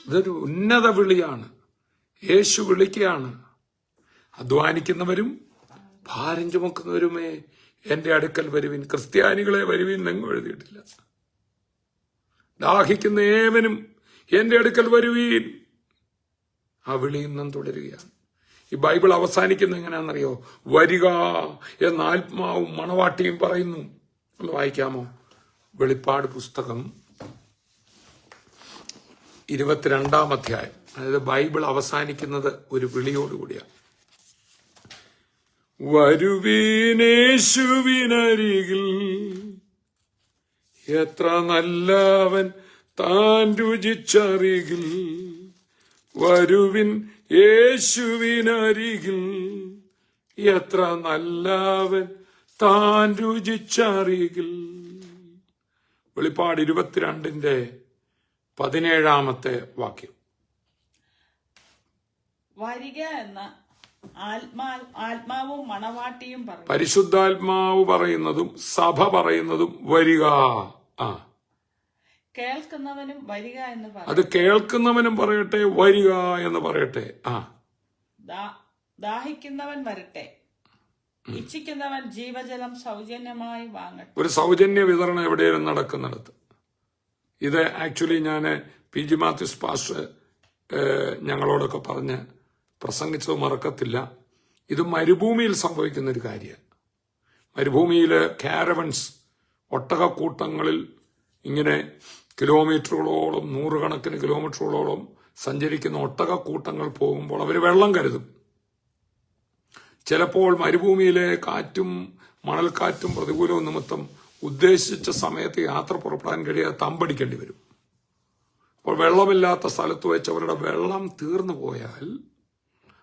[SPEAKER 1] ഇതൊരു ഉന്നത വിളിയാണ്. യേശു വിളിക്കുകയാണ്. അധ്വാനിക്കുന്നവരും ഭാരം ചുമക്കുന്നവരുമേ എന്റെ അടുക്കൽ വരുവിൻ. ക്രിസ്ത്യാനികളെ വരുവിൻ എങ്ങും എഴുതിയിട്ടില്ല. ദാഹിക്കുന്ന ഏവനും എന്റെ അടുക്കൽ വരുവീൻ. ആ വിളി ഇന്നും തുടരുകയാണ്. ഈ ബൈബിൾ അവസാനിക്കുന്ന എങ്ങനെയാണെന്നറിയോ? വരിക എന്ന ആത്മാവും മണവാട്ടിയും പറയുന്നു. ഒന്ന് വായിക്കാമോ? വെളിപ്പാട് പുസ്തകം 22-ാം അധ്യായം. അതായത് ബൈബിൾ അവസാനിക്കുന്നത് ഒരു വിളിയോടുകൂടിയാണ്. വരുവീനേശുവിനരികിൽ, എത്ര നല്ലവൻ താൻ രുചിച്ചറികിൽ. വരുവിൻ യേശുവിനരികിൽ, എത്ര നല്ലവൻ താൻ രുചിച്ചറികിൽ. വെളിപ്പാട് 22-ന്റെ 17-ാമത്തെ വാക്യം.
[SPEAKER 2] വരിക എന്ന ആത്മാവും മണവാട്ടിയും പറയും.
[SPEAKER 1] പരിശുദ്ധാത്മാവ് പറയുന്നതും സഭ പറയുന്നതും വരിക.
[SPEAKER 2] കേൾക്കുന്നവനും വരിക എന്ന് പറയും.
[SPEAKER 1] അത് കേൾക്കുന്നവനും പറയട്ടെ, വരിക എന്ന് പറയട്ടെ.
[SPEAKER 2] ദാഹിക്കുന്നവൻ വരട്ടെ, ഇച്ഛിക്കുന്നവൻ ജീവജലം സൗജന്യമായി വാങ്ങട്ടെ.
[SPEAKER 1] ഒരു സൗജന്യ വിതരണം എവിടെയും നടക്കുന്നിടത്ത്. ഇത് ആക്ച്വലി ഞാൻ PG മാത്യൂസ് പാസ്റ്റർ ഞങ്ങളോടൊക്കെ പറഞ്ഞ് പ്രസംഗിച്ചത് മറക്കത്തില്ല. ഇത് മരുഭൂമിയിൽ സംഭവിക്കുന്ന ഒരു കാര്യമാണ്. മരുഭൂമിയില് കാരവൻസ്, ഒട്ടകക്കൂട്ടങ്ങളിൽ ഇങ്ങനെ കിലോമീറ്ററുകളോളം, 100 കണക്കിന് കിലോമീറ്ററുകളോളം സഞ്ചരിക്കുന്ന ഒട്ടകക്കൂട്ടങ്ങൾ പോകുമ്പോൾ അവർ വെള്ളം കരുതും. ചിലപ്പോൾ മരുഭൂമിയിലെ കാറ്റും മണൽക്കാറ്റും പ്രതികൂലവും നിമിത്തം ഉദ്ദേശിച്ച സമയത്ത് യാത്ര പുറപ്പെടാൻ കഴിയാതെ തമ്പടിക്കേണ്ടി വരും. അപ്പോൾ വെള്ളമില്ലാത്ത സ്ഥലത്ത് വെച്ച് അവരുടെ വെള്ളം തീർന്നു പോയാൽ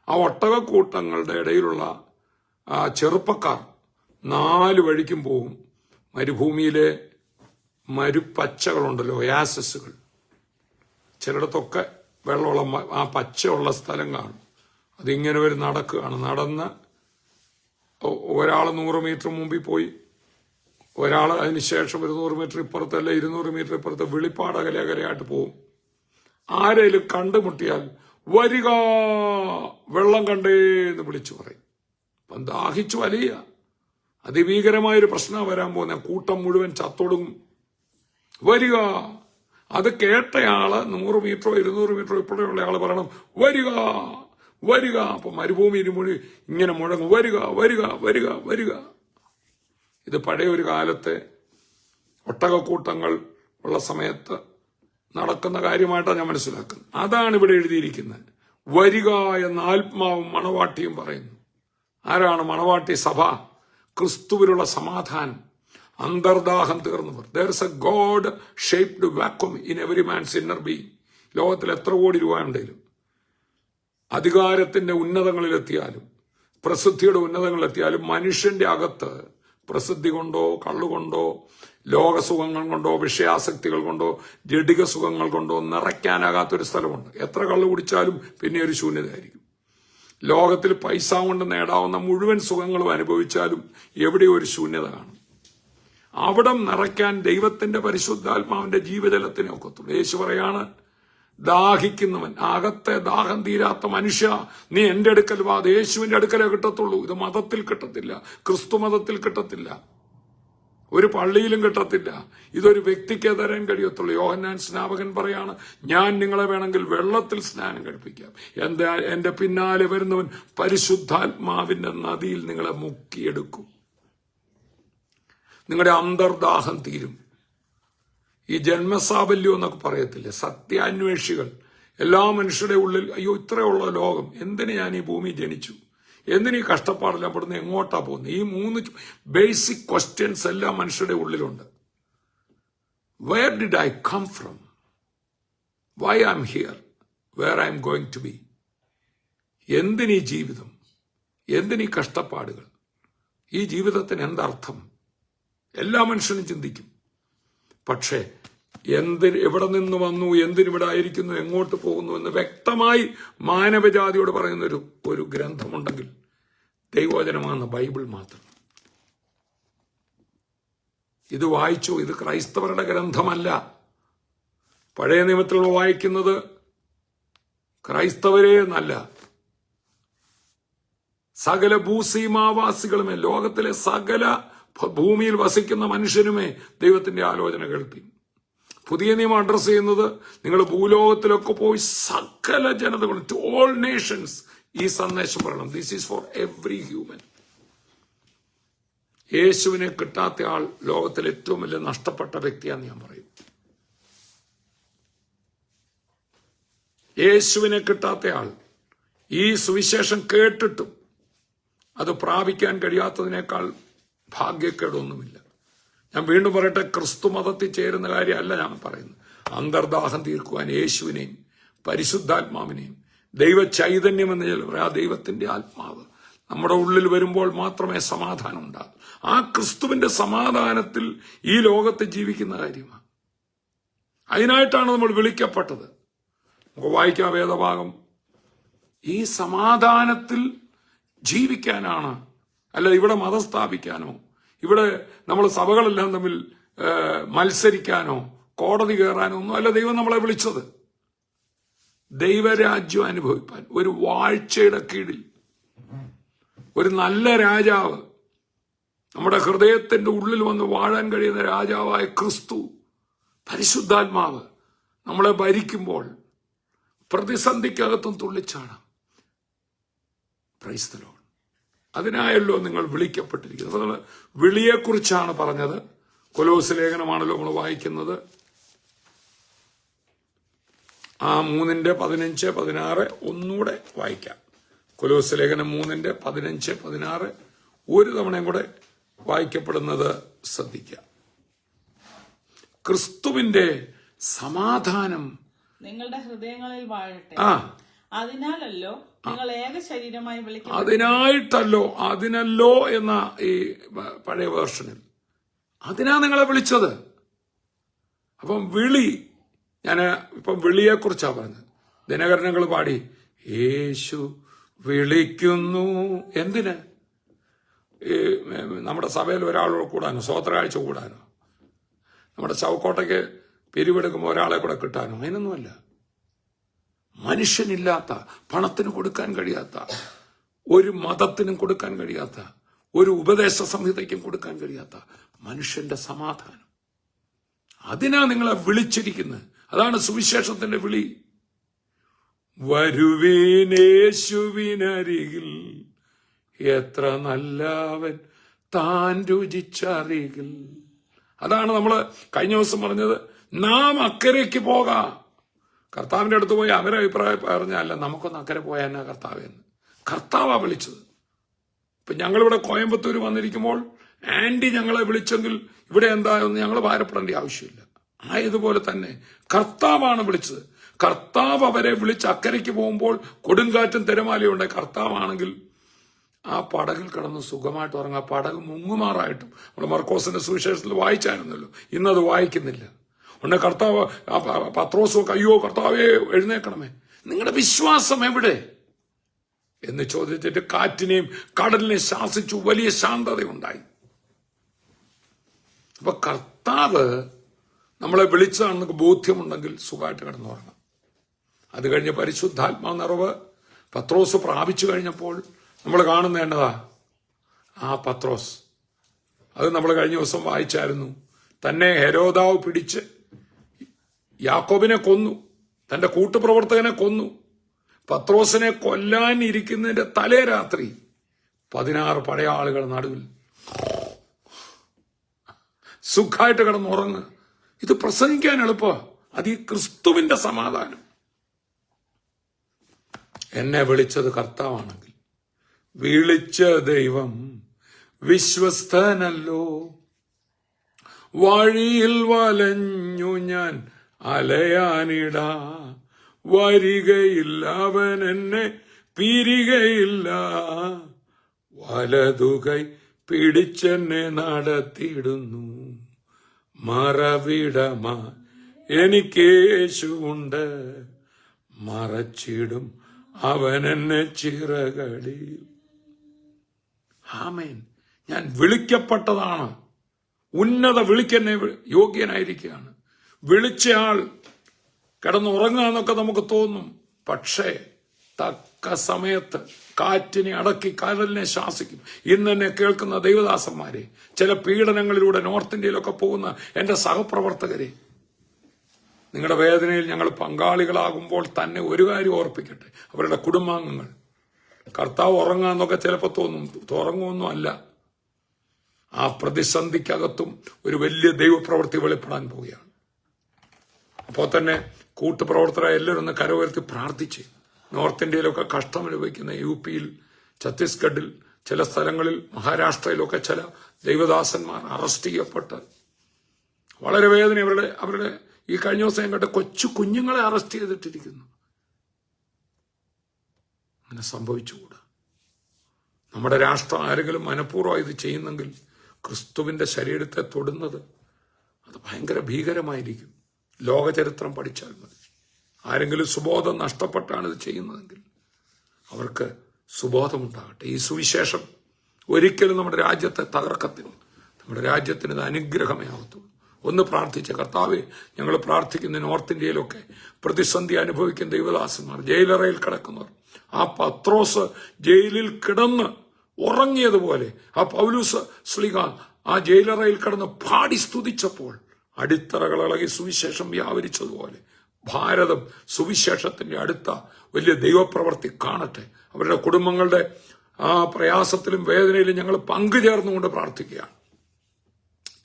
[SPEAKER 1] ആ ഒട്ടകക്കൂട്ടങ്ങളുടെ ഇടയിലുള്ള ചെറുപ്പക്കാർ 4 വഴിക്കും പോകും. മരുഭൂമിയിലെ മരുപ്പച്ചകളുണ്ടല്ലോ, യാസസുകൾ. ചിലയിടത്തൊക്കെ വെള്ളമുള്ള ആ പച്ചയുള്ള സ്ഥലം കാണും. അതിങ്ങനെ ഒരു നടക്കുകയാണ്. നടന്ന് ഒരാൾ 100 മീറ്റർ മുമ്പിൽ പോയി, ഒരാൾ അതിനുശേഷം ഒരു 100 മീറ്റർ ഇപ്പുറത്തല്ല 200 മീറ്റർ ഇപ്പുറത്ത് വെളിപ്പാട് അകലെയായിട്ട് പോകും. ആരെങ്കിലും കണ്ടുമുട്ടിയാൽ വരിക, വെള്ളം കണ്ടേ എന്ന് വിളിച്ചു പറയും. അപ്പം ദാഹിച്ചു വലിയ അതിഭീകരമായൊരു പ്രശ്നം വരാൻ പോകുന്ന, കൂട്ടം മുഴുവൻ ചത്തൊടുങ്ങും. വരിക. അത് കേട്ടയാള് 100 മീറ്ററോ 200 മീറ്ററോ ഇപ്പോഴുള്ള ആള് പറയണം വരിക വരിക. അപ്പൊ മരുഭൂമിയിൽ മുഴുവൻ ഇങ്ങനെ മുഴങ്ങും, വരിക വരിക വരിക വരിക. ഇത് പഴയ ഒരു കാലത്തെ ഒട്ടകക്കൂട്ടങ്ങൾ ഉള്ള സമയത്ത് നടക്കുന്ന കാര്യമായിട്ടാണ് ഞാൻ മനസ്സിലാക്കുന്നത്. അതാണ് ഇവിടെ എഴുതിയിരിക്കുന്നത്. വരിക എന്ന ആത്മാവും മണവാട്ടിയും പറയുന്നു. ആരാണ് മണവാട്ടി? സഭ. ക്രിസ്തുവിലുള്ള സമാധാനം, അന്തർദാഹം തീർന്നവർ. There is a God shaped vacuum in every man's inner being. ലോകത്തിൽ എത്ര കോടി രൂപ ഉണ്ടെങ്കിലും, അധികാരത്തിന്റെ ഉന്നതങ്ങളിലെത്തിയാലും, പ്രസിദ്ധിയുടെ ഉന്നതങ്ങളിലെത്തിയാലും, മനുഷ്യന്റെ അകത്ത് പ്രസിദ്ധി കൊണ്ടോ കള്ളുകൊണ്ടോ ലോകസുഖങ്ങൾ കൊണ്ടോ വിഷയാസക്തികൾ കൊണ്ടോ ജഡിക സുഖങ്ങൾ കൊണ്ടോ നിറയ്ക്കാനാകാത്തൊരു സ്ഥലമുണ്ട്. എത്ര കള്ളു കുടിച്ചാലും പിന്നെ ഒരു ശൂന്യതയായിരിക്കും. ലോകത്തിൽ പൈസ കൊണ്ട് നേടാവുന്ന മുഴുവൻ സുഖങ്ങളും അനുഭവിച്ചാലും എവിടെയോ ഒരു ശൂന്യത കാണും. അവിടം നിറയ്ക്കാൻ ദൈവത്തിന്റെ പരിശുദ്ധാത്മാവിന്റെ ജീവജലത്തിനെ ഒക്കത്തുള്ളൂ. യേശു പറയാണ്, ദാഹിക്കുന്നവൻ, അകത്തെ ദാഹം തീരാത്ത മനുഷ്യ, നീ എന്റെ അടുക്കൽ വാ. അത് യേശുവിന്റെ അടുക്കലേ കിട്ടത്തുള്ളൂ. ഇത് മതത്തിൽ കിട്ടത്തില്ല, ക്രിസ്തു മതത്തിൽ കിട്ടത്തില്ല, ഒരു പള്ളിയിലും കിട്ടത്തില്ല. ഇതൊരു വ്യക്തിക്ക് തരാൻ കഴിയത്തുള്ളൂ. യോഹന്നാൻ സ്നാപകൻ പറയാണ്, ഞാൻ നിങ്ങളെ വേണമെങ്കിൽ വെള്ളത്തിൽ സ്നാനം കഴിപ്പിക്കാം. എന്റെ പിന്നാലെ വരുന്നവൻ പരിശുദ്ധാത്മാവിന്റെ നദിയിൽ നിങ്ങളെ മുക്കിയെടുക്കും. നിങ്ങളുടെ അന്തർദാഹം തീരും. ഈ ജന്മസാബല്യം എന്നൊക്കെ പറയത്തില്ലേ, സത്യാന്വേഷികൾ, എല്ലാ മനുഷ്യരുടെ ഉള്ളിൽ അയ്യോ ഇത്രയുള്ള ലോകം, എന്തിന് ഞാൻ ഈ ഭൂമി ജനിച്ചു, എന്തിനീ കഷ്ടപ്പാടില്ല, അവിടുന്ന് എങ്ങോട്ടാ പോകുന്നത്, ഈ 3 ബേസിക് ക്വസ്റ്റ്യൻസ് എല്ലാം മനുഷ്യരുടെ ഉള്ളിലുണ്ട്. Where did I come from, why I am here, where I am going to be. എന്തിനീ ജീവിതം, എന്തിനീ കഷ്ടപ്പാടുകൾ, ഈ ജീവിതത്തിന് എന്തർത്ഥം, എല്ലാ മനുഷ്യനും ചിന്തിക്കും. പക്ഷേ എവിടെ നിന്ന് വന്നു, എന്തിനിവിടെ ആയിരിക്കുന്നു, എങ്ങോട്ട് പോകുന്നു എന്ന് വ്യക്തമായി മാനവജാതിയോട് പറയുന്ന ഒരു ഗ്രന്ഥമുണ്ടെങ്കിൽ ദൈവവചനമാണ് ബൈബിൾ മാത്രം. ഇത് വായിച്ചു. ഇത് ക്രൈസ്തവരുടെ ഗ്രന്ഥമല്ല. പഴയ നിയമത്തിൽ വായിക്കുന്നത് ക്രൈസ്തവരെ എന്നല്ല, സകല ഭൂസീമാവാസികളുമേ, ലോകത്തിലെ സകല ഭൂമിയിൽ വസിക്കുന്ന മനുഷ്യനുമേ ദൈവത്തിന്റെ ആലോചന കേൾപ്പി. പുതിയ നിയമം അഡ്രസ് ചെയ്യുന്നത് നിങ്ങൾ ഭൂലോകത്തിലൊക്കെ പോയി സകല ജനതകളും, ടു ഓൾ നേഷൻസ് ഈ സന്ദേശം പറയണം. This is for every human. യേശുവിനെ കിട്ടാത്ത ആൾ ലോകത്തിൽ ഏറ്റവും വലിയ നഷ്ടപ്പെട്ട വ്യക്തിയാന്ന് ഞാൻ പറയും. യേശുവിനെ കിട്ടാത്ത ആൾ ഈ സുവിശേഷം കേട്ടിട്ടും അത് പ്രാപിക്കാൻ കഴിയാത്തതിനേക്കാൾ ഭാഗ്യക്കേടൊന്നുമില്ല. ഞാൻ വീണ്ടും പറയട്ടെ, ക്രിസ്തു മതത്തിൽ ചേരുന്ന കാര്യമല്ല ഞാൻ പറയുന്നത്. അന്തർദാഹം തീർക്കുവാൻ യേശുവിനെയും പരിശുദ്ധാത്മാവിനെയും ദൈവ ചൈതന്യം എന്ന് പറയാം, ആ ദൈവത്തിന്റെ ആത്മാവ് നമ്മുടെ ഉള്ളിൽ വരുമ്പോൾ മാത്രമേ സമാധാനം ഉണ്ടാകൂ. ആ ക്രിസ്തുവിന്റെ സമാധാനത്തിൽ ഈ ലോകത്ത് ജീവിക്കുന്ന കാര്യമാണ്. അതിനായിട്ടാണ് നമ്മൾ വിളിക്കപ്പെട്ടത്. നമുക്ക് വായിക്കാം വേദഭാഗം. ഈ സമാധാനത്തിൽ ജീവിക്കാനാണ്, അല്ല ഇവിടെ മതം സ്ഥാപിക്കാനോ, ഇവിടെ നമ്മൾ സഭകളെല്ലാം തമ്മിൽ മത്സരിക്കാനോ കോടതി കയറാനോ ഒന്നും അല്ല ദൈവം നമ്മളെ വിളിച്ചത്. ദൈവരാജ്യം അനുഭവിപ്പാൻ, ഒരു വാഴ്ചയുടെ കീഴിൽ ഒരു നല്ല രാജാവ്, നമ്മുടെ ഹൃദയത്തിന്റെ ഉള്ളിൽ വന്ന് വാഴാൻ കഴിയുന്ന രാജാവായ ക്രിസ്തു പരിശുദ്ധാത്മാവ് നമ്മളെ ഭരിക്കുമ്പോൾ പ്രതിസന്ധിക്കകത്തും തുള്ളിച്ചാണ്. Praise the Lord. അതിനായല്ലോ നിങ്ങൾ വിളിക്കപ്പെട്ടിരിക്കുന്നത്. നിങ്ങൾ വിളിയെക്കുറിച്ചാണ് പറഞ്ഞത്. കൊലോസ് ലേഖനമാണല്ലോ നമ്മൾ വായിക്കുന്നത്. ആ 3:15-16 ഒന്നുകൂടെ വായിക്കാം. കൊലോസ് ലേഖനം 3:15-16 ഒരു തവണയും കൂടെ വായിക്കപ്പെടുന്നത് ശ്രദ്ധിക്കാം. ക്രിസ്തുവിന്റെ സമാധാനം
[SPEAKER 2] നിങ്ങളുടെ ഹൃദയങ്ങളിൽ വാഴട്ടെ. അതിനാലല്ലോ നിങ്ങൾ ഏക ശരീരമായി വിളിക്കുന്നത്.
[SPEAKER 1] അതിനായിട്ടല്ലോ, അതിനല്ലോ എന്ന ഈ പഴയ വേർഷനിൽ അതിനാ നിങ്ങളെ വിളിച്ചത്. അപ്പം വിളി, ഞാൻ ഇപ്പം വിളിയെക്കുറിച്ചാ പറഞ്ഞത്. ദിനകരനങ്ങൾ പാടി യേശു വിളിക്കുന്നു. എന്തിന്? നമ്മുടെ സഭയിൽ ഒരാളോട് കൂടാനോ, സ്വോത്രകാഴ്ച കൂടാനോ, നമ്മുടെ ചവക്കോട്ടയ്ക്ക് പിരിവെടുക്കുമ്പോൾ ഒരാളെ കൂടെ കിട്ടാനോ, അതിനൊന്നുമല്ല. മനുഷ്യനില്ലാത്ത, പണത്തിന് കൊടുക്കാൻ കഴിയാത്ത, ഒരു മതത്തിനും കൊടുക്കാൻ കഴിയാത്ത, ഒരു ഉപദേശ സംഹിതയ്ക്കും കൊടുക്കാൻ കഴിയാത്ത മനുഷ്യന്റെ സമാധാനം, അതിനാ നിങ്ങളെ വിളിച്ചിരിക്കുന്നത്. അതാണ് സുവിശേഷത്തിന്റെ വിളി. വരുവീനേശുവിനരികിൽ എത്ര നല്ലവൻ താൻ രുചിച്ചറികിൽ. അതാണ് നമ്മള് കഴിഞ്ഞ ദിവസം പറഞ്ഞത്. നാം അക്കരയ്ക്ക് പോകാം. കർത്താവിന്റെ അടുത്ത് പോയി അവരെ അഭിപ്രായം പറഞ്ഞല്ല, നമുക്കൊന്ന് അക്കരെ പോയാൽ കർത്താവെന്ന്. കർത്താവാ വിളിച്ചത്. ഇപ്പൊ ഞങ്ങളിവിടെ കോയമ്പത്തൂർ വന്നിരിക്കുമ്പോൾ ആന്റി ഞങ്ങളെ വിളിച്ചെങ്കിൽ ഇവിടെ എന്തായെന്ന് ഞങ്ങൾ ഭാരപ്പെടേണ്ട ആവശ്യമില്ല. ആയതുപോലെ തന്നെ കർത്താവാണ് വിളിച്ചത്. കർത്താവ് അവരെ വിളിച്ച് അക്കരയ്ക്ക് പോകുമ്പോൾ കൊടുങ്കാറ്റും തിരമാലയുണ്ട്. കർത്താവാണെങ്കിൽ ആ പടകിൽ കിടന്ന് സുഖമായിട്ട് ഉറങ്ങാം. പടക് മുങ്ങുമാറായിട്ടും നമ്മൾ മർക്കോസിന്റെ സുവിശേഷത്തിൽ വായിച്ചായിരുന്നല്ലോ. ഇന്നത് വായിക്കുന്നില്ല. ഉടനെ കർത്താവ് പത്രോസൊക്കെ അയ്യോ കർത്താവേ എഴുന്നേക്കണമേ, നിങ്ങളുടെ വിശ്വാസം എവിടെ എന്ന് ചോദിച്ചിട്ട് കാറ്റിനെയും കടലിനെയും ശാസിച്ചു. വലിയ ശാന്തതയുണ്ടായി. അപ്പൊ കർത്താവ് നമ്മളെ വിളിച്ചതാണെന്ന് ബോധ്യമുണ്ടെങ്കിൽ സുഖമായിട്ട് കിടന്നുറങ്ങാം. അത് കഴിഞ്ഞ് പരിശുദ്ധാത്മാ നിറവ് പത്രോസ് പ്രാപിച്ചു കഴിഞ്ഞപ്പോൾ നമ്മൾ കാണുന്ന എന്നതാ ആ പത്രോസ്. അത് നമ്മൾ കഴിഞ്ഞ ദിവസം വായിച്ചായിരുന്നു. തന്നെ ഹെരോദാവ് പിടിച്ച് യാക്കോബിനെ കൊന്നു, തന്റെ കൂട്ടുപ്രവർത്തകനെ കൊന്നു. പത്രോസിനെ കൊല്ലാനിരിക്കുന്നതിന്റെ തലേ രാത്രി 16 പഴയ ആളുകൾ നടുവിൽ സുഖമായിട്ട് കിടന്നുറങ്ങുക. ഇത് പ്രസംഗിക്കാൻ എളുപ്പമാണ്. അത് ഈ ക്രിസ്തുവിന്റെ സമാധാനം. എന്നെ വിളിച്ചത് കർത്താവാണെങ്കിൽ, വിളിച്ച ദൈവം വിശ്വസ്തനല്ലോ. വഴിയിൽ വലഞ്ഞു ഞാൻ അലയാനിട, വരികയില്ല അവൻ എന്നെ പിരികയില്ല. വലതുകൈ പിടിച്ചെന്നെ നടത്തിയിടുന്നു. മറവിടമാ എനിക്ക് യേശുവുണ്ട്, മറച്ചിടും അവൻ എന്നെ ചിറകടിയിൽ. ആമേൻ. ഞാൻ വിളിക്കപ്പെട്ടതാണ്. ഉന്നത വിളിക്കെന്നെ യോഗ്യനായിരിക്കുകയാണ്. വിളിച്ചയാൾ കിടന്നുറങ്ങാന്നൊക്കെ നമുക്ക് തോന്നും. പക്ഷേ തക്ക സമയത്ത് കാറ്റിനെ അടക്കി കടലിനെ ശാസിക്കും. ഇന്ന് എന്നെ കേൾക്കുന്ന ദൈവദാസന്മാരെ, ചില പീഡനങ്ങളിലൂടെ നോർത്ത് ഇന്ത്യയിലൊക്കെ പോകുന്ന എന്റെ സഹപ്രവർത്തകരെ, നിങ്ങളുടെ വേദനയിൽ ഞങ്ങൾ പങ്കാളികളാകുമ്പോൾ തന്നെ ഒരു കാര്യം ഓർപ്പിക്കട്ടെ, അവരുടെ കുടുംബാംഗങ്ങൾ. കർത്താവ് ഉറങ്ങാന്നൊക്കെ ചിലപ്പോൾ തോന്നും, ഉറങ്ങുമൊന്നും അല്ല. ആ പ്രതിസന്ധിക്കകത്തും ഒരു വലിയ ദൈവപ്രവൃത്തി വെളിപ്പെടാൻ പോവുകയാണ്. അപ്പോൾ തന്നെ കൂട്ടുപ്രവർത്തകരായ എല്ലാവരും ഒന്ന് കരവുയർത്തി പ്രാർത്ഥിച്ച്. നോർത്ത് ഇന്ത്യയിലൊക്കെ കഷ്ടം അനുഭവിക്കുന്ന UP-യിൽ, ഛത്തീസ്ഗഡിൽ, ചില സ്ഥലങ്ങളിൽ, മഹാരാഷ്ട്രയിലൊക്കെ ചില ദൈവദാസന്മാർ അറസ്റ്റ് ചെയ്യപ്പെട്ട് വളരെ വേദന. അവരുടെ ഈ കഴിഞ്ഞ ദിവസം കേട്ട കൊച്ചു കുഞ്ഞുങ്ങളെ അറസ്റ്റ് ചെയ്തിട്ടിരിക്കുന്നു. അങ്ങനെ സംഭവിച്ചുകൂടാ. നമ്മുടെ രാഷ്ട്രം ആരെങ്കിലും മനഃപൂർവ്വം ഇത് ചെയ്യുന്നെങ്കിൽ ക്രിസ്തുവിന്റെ ശരീരത്തെ തൊടുന്നത് അത് ഭയങ്കര ഭീകരമായിരിക്കും. ലോകചരിത്രം പഠിച്ചാൽ മതി. ആരെങ്കിലും സുബോധം നഷ്ടപ്പെട്ടാണ് ഇത് ചെയ്യുന്നതെങ്കിൽ അവർക്ക് സുബോധമുണ്ടാകട്ടെ. ഈ സുവിശേഷം ഒരിക്കലും നമ്മുടെ രാജ്യത്തെ തകർക്കത്തില്ല. നമ്മുടെ രാജ്യത്തിന് ഇത് അനുഗ്രഹമേ ആവത്തുള്ളൂ. ഒന്ന് പ്രാർത്ഥിച്ച കർത്താവെ, ഞങ്ങൾ പ്രാർത്ഥിക്കുന്ന നോർത്ത് ഇന്ത്യയിലൊക്കെ പ്രതിസന്ധി അനുഭവിക്കുന്ന ദൈവദാസന്മാർ, ജയിലറയിൽ കിടക്കുന്നവർ, ആ പത്രോസ് ജയിലിൽ കിടന്ന് ഉറങ്ങിയതുപോലെ ആ പൗലൂസ് ശ്ലീഹ ആ ജയിലറയിൽ കിടന്ന് പാടി സ്തുതിച്ചപ്പോൾ അടിത്തറകൾ ഇളകി സുവിശേഷം വ്യാപരിച്ചതുപോലെ ഭാരതം സുവിശേഷത്തിന്റെ അടുത്ത വലിയ ദൈവപ്രവൃത്തി കാണട്ടെ. അവരുടെ കുടുംബങ്ങളുടെ ആ പ്രയാസത്തിലും വേദനയിലും ഞങ്ങൾ പങ്കുചേർന്നുകൊണ്ട് പ്രാർത്ഥിക്കുകയാണ്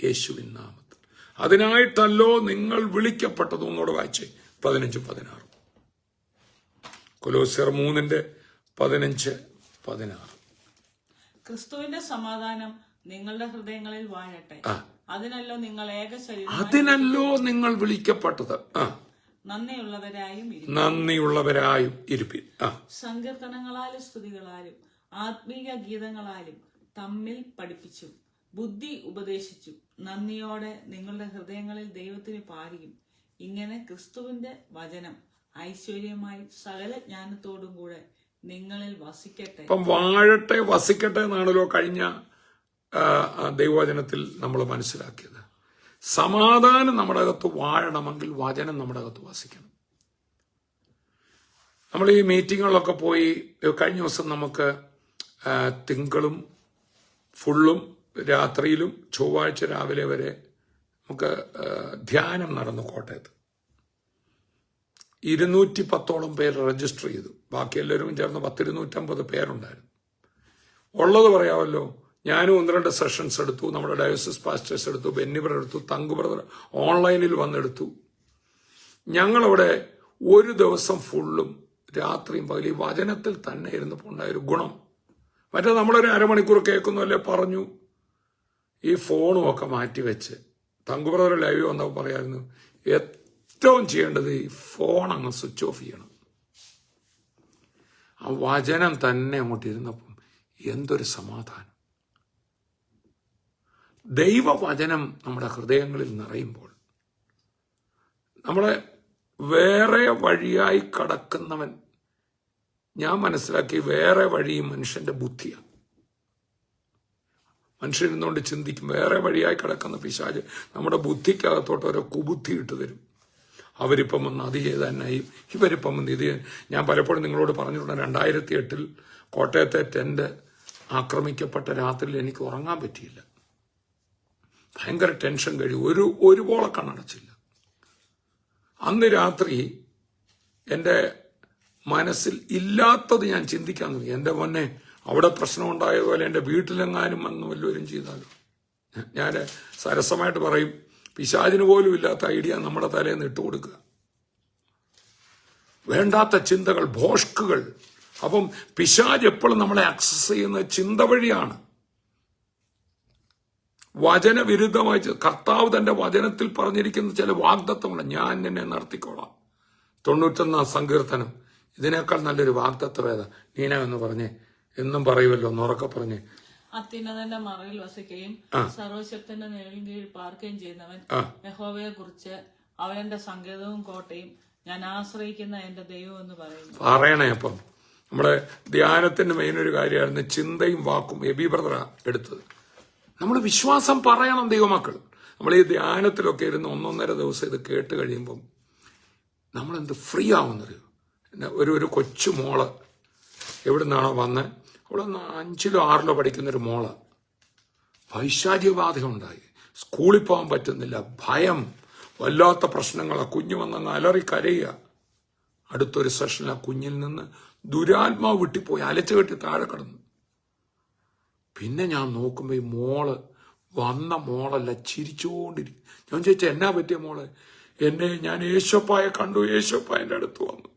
[SPEAKER 1] യേശുവിൻ നാമത്തിൽ. അതിനായിട്ടല്ലോ നിങ്ങൾ വിളിക്കപ്പെട്ടത്. ഒന്നോട് വായിച്ചേ 15-16. കൊലോസ്യർ 3:15-16.
[SPEAKER 2] ക്രിസ്തുവിന്റെ സമാധാനം നിങ്ങളുടെ ഹൃദയങ്ങളിൽ വാഴട്ടെ. അതിനല്ലോ നിങ്ങൾ
[SPEAKER 1] നിങ്ങൾ വിളിക്കപ്പെട്ടത്. നന്ദിയുള്ളവരായും ഇരുപ്പിൻ.
[SPEAKER 2] സങ്കീർത്തനങ്ങളാലും സ്തുതികളാലും ആത്മീയ ഗീതങ്ങളാലും തമ്മിൽ പഠിപ്പിച്ചു, ബുദ്ധി ഉപദേശിച്ചു, നന്ദിയോടെ നിങ്ങളുടെ ഹൃദയങ്ങളിൽ ദൈവത്തിന് പാടിയും. ഇങ്ങനെ ക്രിസ്തുവിന്റെ വചനം ഐശ്വര്യമായി സകല ജ്ഞാനത്തോടും കൂടെ നിങ്ങളിൽ വസിക്കട്ടെ.
[SPEAKER 1] ഇപ്പം വാഴട്ടെ, വസിക്കട്ടെ എന്നാണല്ലോ കഴിഞ്ഞ ദൈവവചനത്തിൽ നമ്മൾ മനസ്സിലാക്കിയത്. സമാധാനം നമ്മുടെ അകത്ത് വാഴണമെങ്കിൽ വചനം നമ്മുടെ അകത്ത് വസിക്കണം. നമ്മൾ ഈ മീറ്റിങ്ങുകളിലൊക്കെ പോയി, കഴിഞ്ഞ ദിവസം നമുക്ക് തിങ്കളും ഫുള്ളും രാത്രിയിലും ചൊവ്വാഴ്ച രാവിലെ വരെ നമുക്ക് ധ്യാനം നടന്നു കോട്ടയത്ത്. 210ഓളം പേര് രജിസ്റ്റർ ചെയ്തു. ബാക്കി എല്ലാവരും ചേർന്ന് 250 പേരുണ്ടായിരുന്നു. ഉള്ളത് പറയാമല്ലോ, ഞാനും 1-2 സെഷൻസ് എടുത്തു, നമ്മുടെ ഡയോസിസ് പാസ്റ്റേഴ്സ് എടുത്തു, ബെന്നി ബ്രദർ എടുത്തു, തങ്കു ബ്രദർ ഓൺലൈനിൽ വന്നെടുത്തു. ഞങ്ങളവിടെ ഒരു ദിവസം ഫുള്ളും രാത്രിയും പകലും വചനത്തിൽ തന്നെ ഇരുന്നപ്പോൾ ഉണ്ടായൊരു ഗുണം. മറ്റേ നമ്മളൊരു അരമണിക്കൂർ കേൾക്കുന്നല്ലേ പറഞ്ഞു, ഈ ഫോണും ഒക്കെ മാറ്റിവെച്ച് തങ്കു ബ്രദർ ലൈവ് വന്നപ്പോൾ പറയായിരുന്നു, ഏറ്റവും ചെയ്യേണ്ടത് ഈ ഫോൺ അങ്ങ് സ്വിച്ച് ഓഫ് ചെയ്യണം. ആ വചനം തന്നെ അങ്ങോട്ട് ഇരുന്നപ്പം എന്തൊരു സമാധാനം. ദൈവവചനം നമ്മുടെ ഹൃദയങ്ങളിൽ നിറയുമ്പോൾ നമ്മളെ വേറെ വഴിയായി കടക്കുന്നവൻ, ഞാൻ മനസ്സിലാക്കി, വേറെ വഴി മനുഷ്യന്റെ ബുദ്ധിയാണ്. മനുഷ്യരുന്നുകൊണ്ട് ചിന്തിക്കും. വേറെ വഴിയായി കിടക്കുന്ന പിശാച് നമ്മുടെ ബുദ്ധിക്കകത്തോട്ട് ഓരോ കുബുദ്ധി ഇട്ട് തരും. അവരിപ്പം വന്ന് അത് ചെയ്താനായി, ഇവരിപ്പം വന്ന് ഇത്. ഞാൻ പലപ്പോഴും നിങ്ങളോട് പറഞ്ഞിട്ടുണ്ട്, 2008 കോട്ടയത്തെ ടെന്റ് ആക്രമിക്കപ്പെട്ട രാത്രിയിൽ എനിക്ക് ഉറങ്ങാൻ പറ്റിയില്ല. ഭയങ്കര ടെൻഷൻ കഴിയും. ഒരു പോളെ കണ്ണടച്ചില്ല. അന്ന് രാത്രി എൻ്റെ മനസ്സിൽ ഇല്ലാത്തത് ഞാൻ ചിന്തിക്കാൻ തുടങ്ങി. എൻ്റെ മോനെ, അവിടെ പ്രശ്നമുണ്ടായതുപോലെ എൻ്റെ വീട്ടിലെങ്ങാനും വന്ന് വല്ലവരും ചെയ്താലും. ഞാൻ സരസമായിട്ട് പറയും, പിശാചിന് പോലും ഇല്ലാത്ത ഐഡിയ നമ്മുടെ തലേന്ന് ഇട്ട് കൊടുക്കുക. വേണ്ടാത്ത ചിന്തകൾ, ഭോഷ്കുകൾ. അപ്പം പിശാച് എപ്പോഴും നമ്മളെ ആക്സസ് ചെയ്യുന്ന ചിന്ത വഴിയാണ്. വചനവിരുദ്ധമായി കർത്താവ് തന്റെ വചനത്തിൽ പറഞ്ഞിരിക്കുന്ന ചില വാഗ്ദത്തങ്ങൾ, ഞാൻ നിന്നെ നടത്തിക്കോളാം. 91 സങ്കീർത്തനം. ഇതിനേക്കാൾ നല്ലൊരു വാഗ്ദത്തം ഏതാ? നീന എന്ന് പറഞ്ഞേ, എന്നും പറയുമല്ലോ, ഒന്നുറക്കെ പറഞ്ഞേ.
[SPEAKER 2] അത്യുന്നതന്റെ മറയിൽ വസിക്കുകയും സർവശക്തന്റെ നിഴലിൻ കീഴിൽ പാർക്കുകയും ചെയ്യുന്നവൻ യഹോവയെ കുറിച്ച് അവൻ എന്റെ സങ്കേതവും കോട്ടയും ഞാൻ ആശ്രയിക്കുന്ന എന്റെ ദൈവം എന്ന് പറയുന്നു.
[SPEAKER 1] പറയണേ. അപ്പം നമ്മുടെ ധ്യാനത്തിന്റെ മെയിൻ ഒരു കാര്യമായിരുന്നു ചിന്തയും വാക്കും. എബി ബ്രദറാ എടുത്തത്. നമ്മൾ വിശ്വാസം പറയണം ദൈവമക്കൾ. നമ്മൾ ഈ ധ്യാനത്തിലൊക്കെ ഇരുന്ന് 1.5 ദിവസം ഇത് കേട്ട് കഴിയുമ്പം നമ്മളെന്ത് ഫ്രീ ആവുന്നറിയോ. ഒരു കൊച്ചു മോള് എവിടെ നിന്നാണോ വന്ന്, അവളൊന്ന് 5ലോ 6ലോ പഠിക്കുന്നൊരു മോള്, പൈശാചികബാധ ഉണ്ടായി. സ്കൂളിൽ പോകാൻ പറ്റുന്നില്ല, ഭയം, വല്ലാത്ത പ്രശ്നങ്ങളാ. കുഞ്ഞ് വന്നങ്ങ് അലറി കരയുക. അടുത്തൊരു സെഷനിൽ ആ കുഞ്ഞിൽ നിന്ന് ദുരാത്മാവ് വിട്ടിപ്പോയി, അലച്ചു കെട്ടി താഴെ കിടന്നു. പിന്നെ ഞാൻ നോക്കുമ്പോ ഈ മോള് വന്ന മോളല്ല, ചിരിച്ചുകൊണ്ടിരിക്കും. ഞാൻ ചോദിച്ചാ എന്നാ പറ്റിയ മോളെ? ഞാൻ യേശോപ്പായെ കണ്ടു, യേശോപ്പായന്റെ അടുത്ത് വന്നു,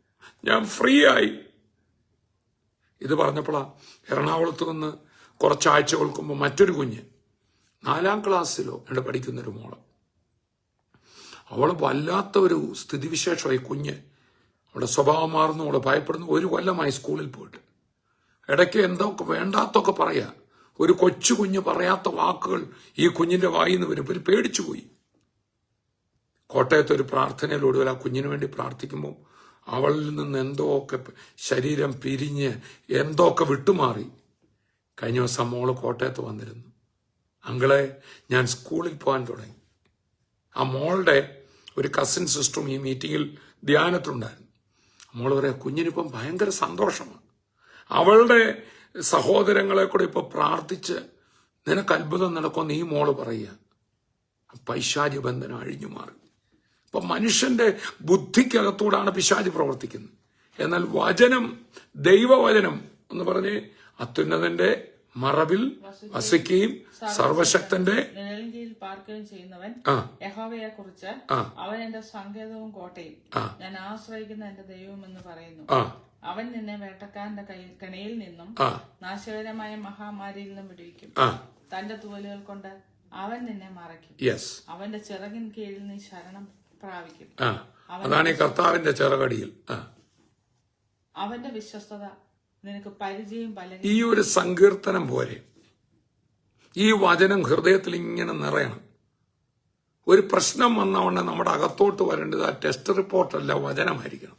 [SPEAKER 1] ഞാൻ ഫ്രീ ആയി. ഇത് പറഞ്ഞപ്പോഴാ എറണാകുളത്ത് നിന്ന് കുറച്ചാഴ്ചകൾക്ക് മുമ്പ് മറ്റൊരു കുഞ്ഞ് 4ാം ക്ലാസ്സിലോ അവിടെ പഠിക്കുന്നൊരു മോള്, അവള് വല്ലാത്ത ഒരു സ്ഥിതിവിശേഷമായി. കുഞ്ഞ് അവളുടെ സ്വഭാവം മാറുന്നു, അവള് ഭയപ്പെടുന്നു. 1 കൊല്ലമായി സ്കൂളിൽ പോയിട്ട്. ഇടയ്ക്ക് എന്തൊക്കെ വേണ്ടാത്തൊക്കെ പറയാ. ഒരു കൊച്ചു കുഞ്ഞ് പറയാത്ത വാക്കുകൾ ഈ കുഞ്ഞിന്റെ വായിൽ നിന്ന് വരും. ഇവര് പേടിച്ചുപോയി. കോട്ടയത്ത് ഒരു പ്രാർത്ഥനയിലൊടുവിൽ ആ കുഞ്ഞിന് വേണ്ടി പ്രാർത്ഥിക്കുമ്പോൾ അവളിൽ നിന്ന് എന്തൊക്കെ ശരീരം പിരിഞ്ഞ് എന്തൊക്കെ വിട്ടുമാറി. കഴിഞ്ഞ ദിവസം മോള് കോട്ടയത്ത് വന്നിരുന്നു. അങ്കിളെ, ഞാൻ സ്കൂളിൽ പോകാൻ തുടങ്ങി. ആ മോളുടെ ഒരു കസിൻ സിസ്റ്ററും ഈ മീറ്റിങ്ങിൽ ധ്യാനത്തിലുണ്ടായിരുന്നു. മോള് പറയാ, കുഞ്ഞിനിപ്പം ഭയങ്കര സന്തോഷമാണ്. അവളുടെ സഹോദരങ്ങളെ കൂടെ ഇപ്പൊ പ്രാർത്ഥിച്ച് നിനക്ക് അത്ഭുതം നടക്കുമെന്ന് ഈ മോള് പറയുക. പൈശാചി ബന്ധനം അഴിഞ്ഞു മാറി. അപ്പൊ മനുഷ്യന്റെ ബുദ്ധിക്കകത്തൂടാണ് പിശാചി പ്രവർത്തിക്കുന്നത്. എന്നാൽ വചനം, ദൈവവചനം എന്ന് പറഞ്ഞ് അത്യുന്നതന്റെ മറവിൽ വസിക്കുകയും സർവശക്തന്റെ
[SPEAKER 2] നിഴലിൻ കീഴിൽ പാർക്കുകയും ചെയ്യുന്നവൻ യഹോവയെ കുറിച്ച് അവൻ എന്റെ സങ്കേതവും കോട്ടയും ഞാൻ ആശ്രയിക്കുന്ന എന്റെ ദൈവം എന്ന് പറയുന്നു. അവൻ നിന്നെ വേട്ടക്കാരന്റെ കെണിയിൽ നിന്നും നാശകരമായ മഹാമാരിയിൽ നിന്നും വിടുവിക്കും. തന്റെ തൂവലുകൾ കൊണ്ട് അവൻ നിന്നെ മറയ്ക്കും. അവന്റെ ചിറകിൻ കീഴിൽ നീ ശരണം പ്രാപിക്കും.
[SPEAKER 1] അതാണ് ഈ കർത്താവിന്റെ ചിറകടിയിൽ.
[SPEAKER 2] അവന്റെ വിശ്വസ്തത നിനക്ക് പരിചയം പല.
[SPEAKER 1] ഈ ഒരു സങ്കീർത്തനം പോലെ ഈ വചനം ഹൃദയത്തിൽ ഇങ്ങനെ നിറയണം. ഒരു പ്രശ്നം വന്നവണ്ണം നമ്മുടെ അകത്തോട്ട് വരേണ്ടത് ആ ടെസ്റ്റ് റിപ്പോർട്ടല്ല, വചനമായിരിക്കണം.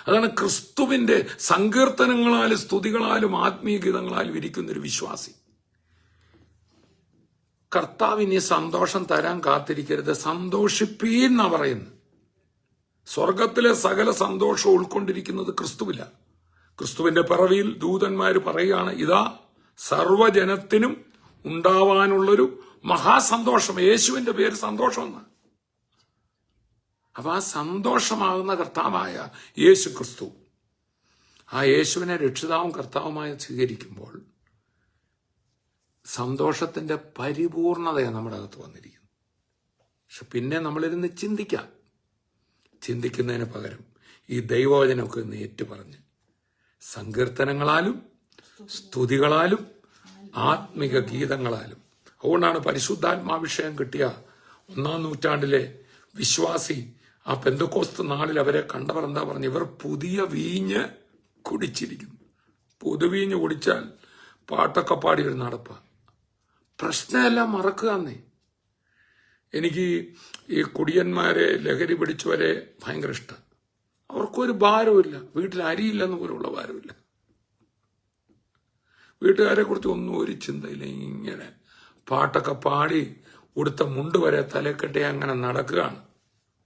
[SPEAKER 1] അതാണ് ക്രിസ്തുവിന്റെ സങ്കീർത്തനങ്ങളാലും സ്തുതികളാലും ആത്മീയ ഗീതങ്ങളാലും ഇരിക്കുന്നൊരു വിശ്വാസി. കർത്താവിന് സന്തോഷം തരാൻ കാത്തിരിക്കരുത്, സന്തോഷിപ്പീന്നാ പറയുന്നത്. സ്വർഗത്തിലെ സകല സന്തോഷം ഉൾക്കൊണ്ടിരിക്കുന്നത് ക്രിസ്തുവില്ല. ക്രിസ്തുവിന്റെ പിറവിയിൽ ദൂതന്മാര് പറയുകയാണ്, ഇതാ സർവജനത്തിനും ഉണ്ടാവാനുള്ളൊരു മഹാസന്തോഷം. യേശുവിന്റെ പേര് സന്തോഷമെന്ന്. അപ്പൊ ആ സന്തോഷമാകുന്ന കർത്താവായ യേശു ക്രിസ്തു, ആ യേശുവിനെ രക്ഷിതാവും കർത്താവുമായി സ്വീകരിക്കുമ്പോൾ സന്തോഷത്തിന്റെ പരിപൂർണതയാണ് നമ്മുടെ അകത്ത് വന്നിരിക്കുന്നത്. പക്ഷെ പിന്നെ നമ്മളിരുന്ന് ചിന്തിക്കുന്നതിന് പകരം ഈ ദൈവവചനമൊക്കെ ഒന്ന് ഏറ്റുപറഞ്ഞ് സങ്കീർത്തനങ്ങളാലും സ്തുതികളാലും ആത്മിക ഗീതങ്ങളാലും. അതുകൊണ്ടാണ് പരിശുദ്ധാത്മാഭിഷേകം കിട്ടിയ 1-ാം നൂറ്റാണ്ടിലെ വിശ്വാസി ആ പെന്തക്കോസ്ത് നാളിൽ അവരെ കണ്ടവർ എന്താ പറഞ്ഞു? ഇവർ പുതിയ വീഞ്ഞ് കുടിച്ചിരിക്കുന്നു. പുതുവീഞ്ഞ് കുടിച്ചാൽ പാട്ടൊക്കെ പാടി ഒരു നടപ്പ. പ്രശ്നമെല്ലാം മറക്കുകയെന്നേ. എനിക്ക് ഈ കുടിയന്മാരെ, ലഹരി പിടിച്ചവരെ ഭയങ്കര ഇഷ്ടം. അവർക്കൊരു ഭാരമില്ല, വീട്ടിൽ അരിയില്ലെന്ന് പോലുള്ള ഭാരമില്ല, വീട്ടുകാരെ കുറിച്ച് ഒന്നും ഒരു ചിന്തയില്ല. ഇങ്ങനെ പാട്ടൊക്കെ പാടി ഉടുത്ത മുണ്ട് വരെ തലക്കെട്ടി അങ്ങനെ നടക്കുകയാണ്.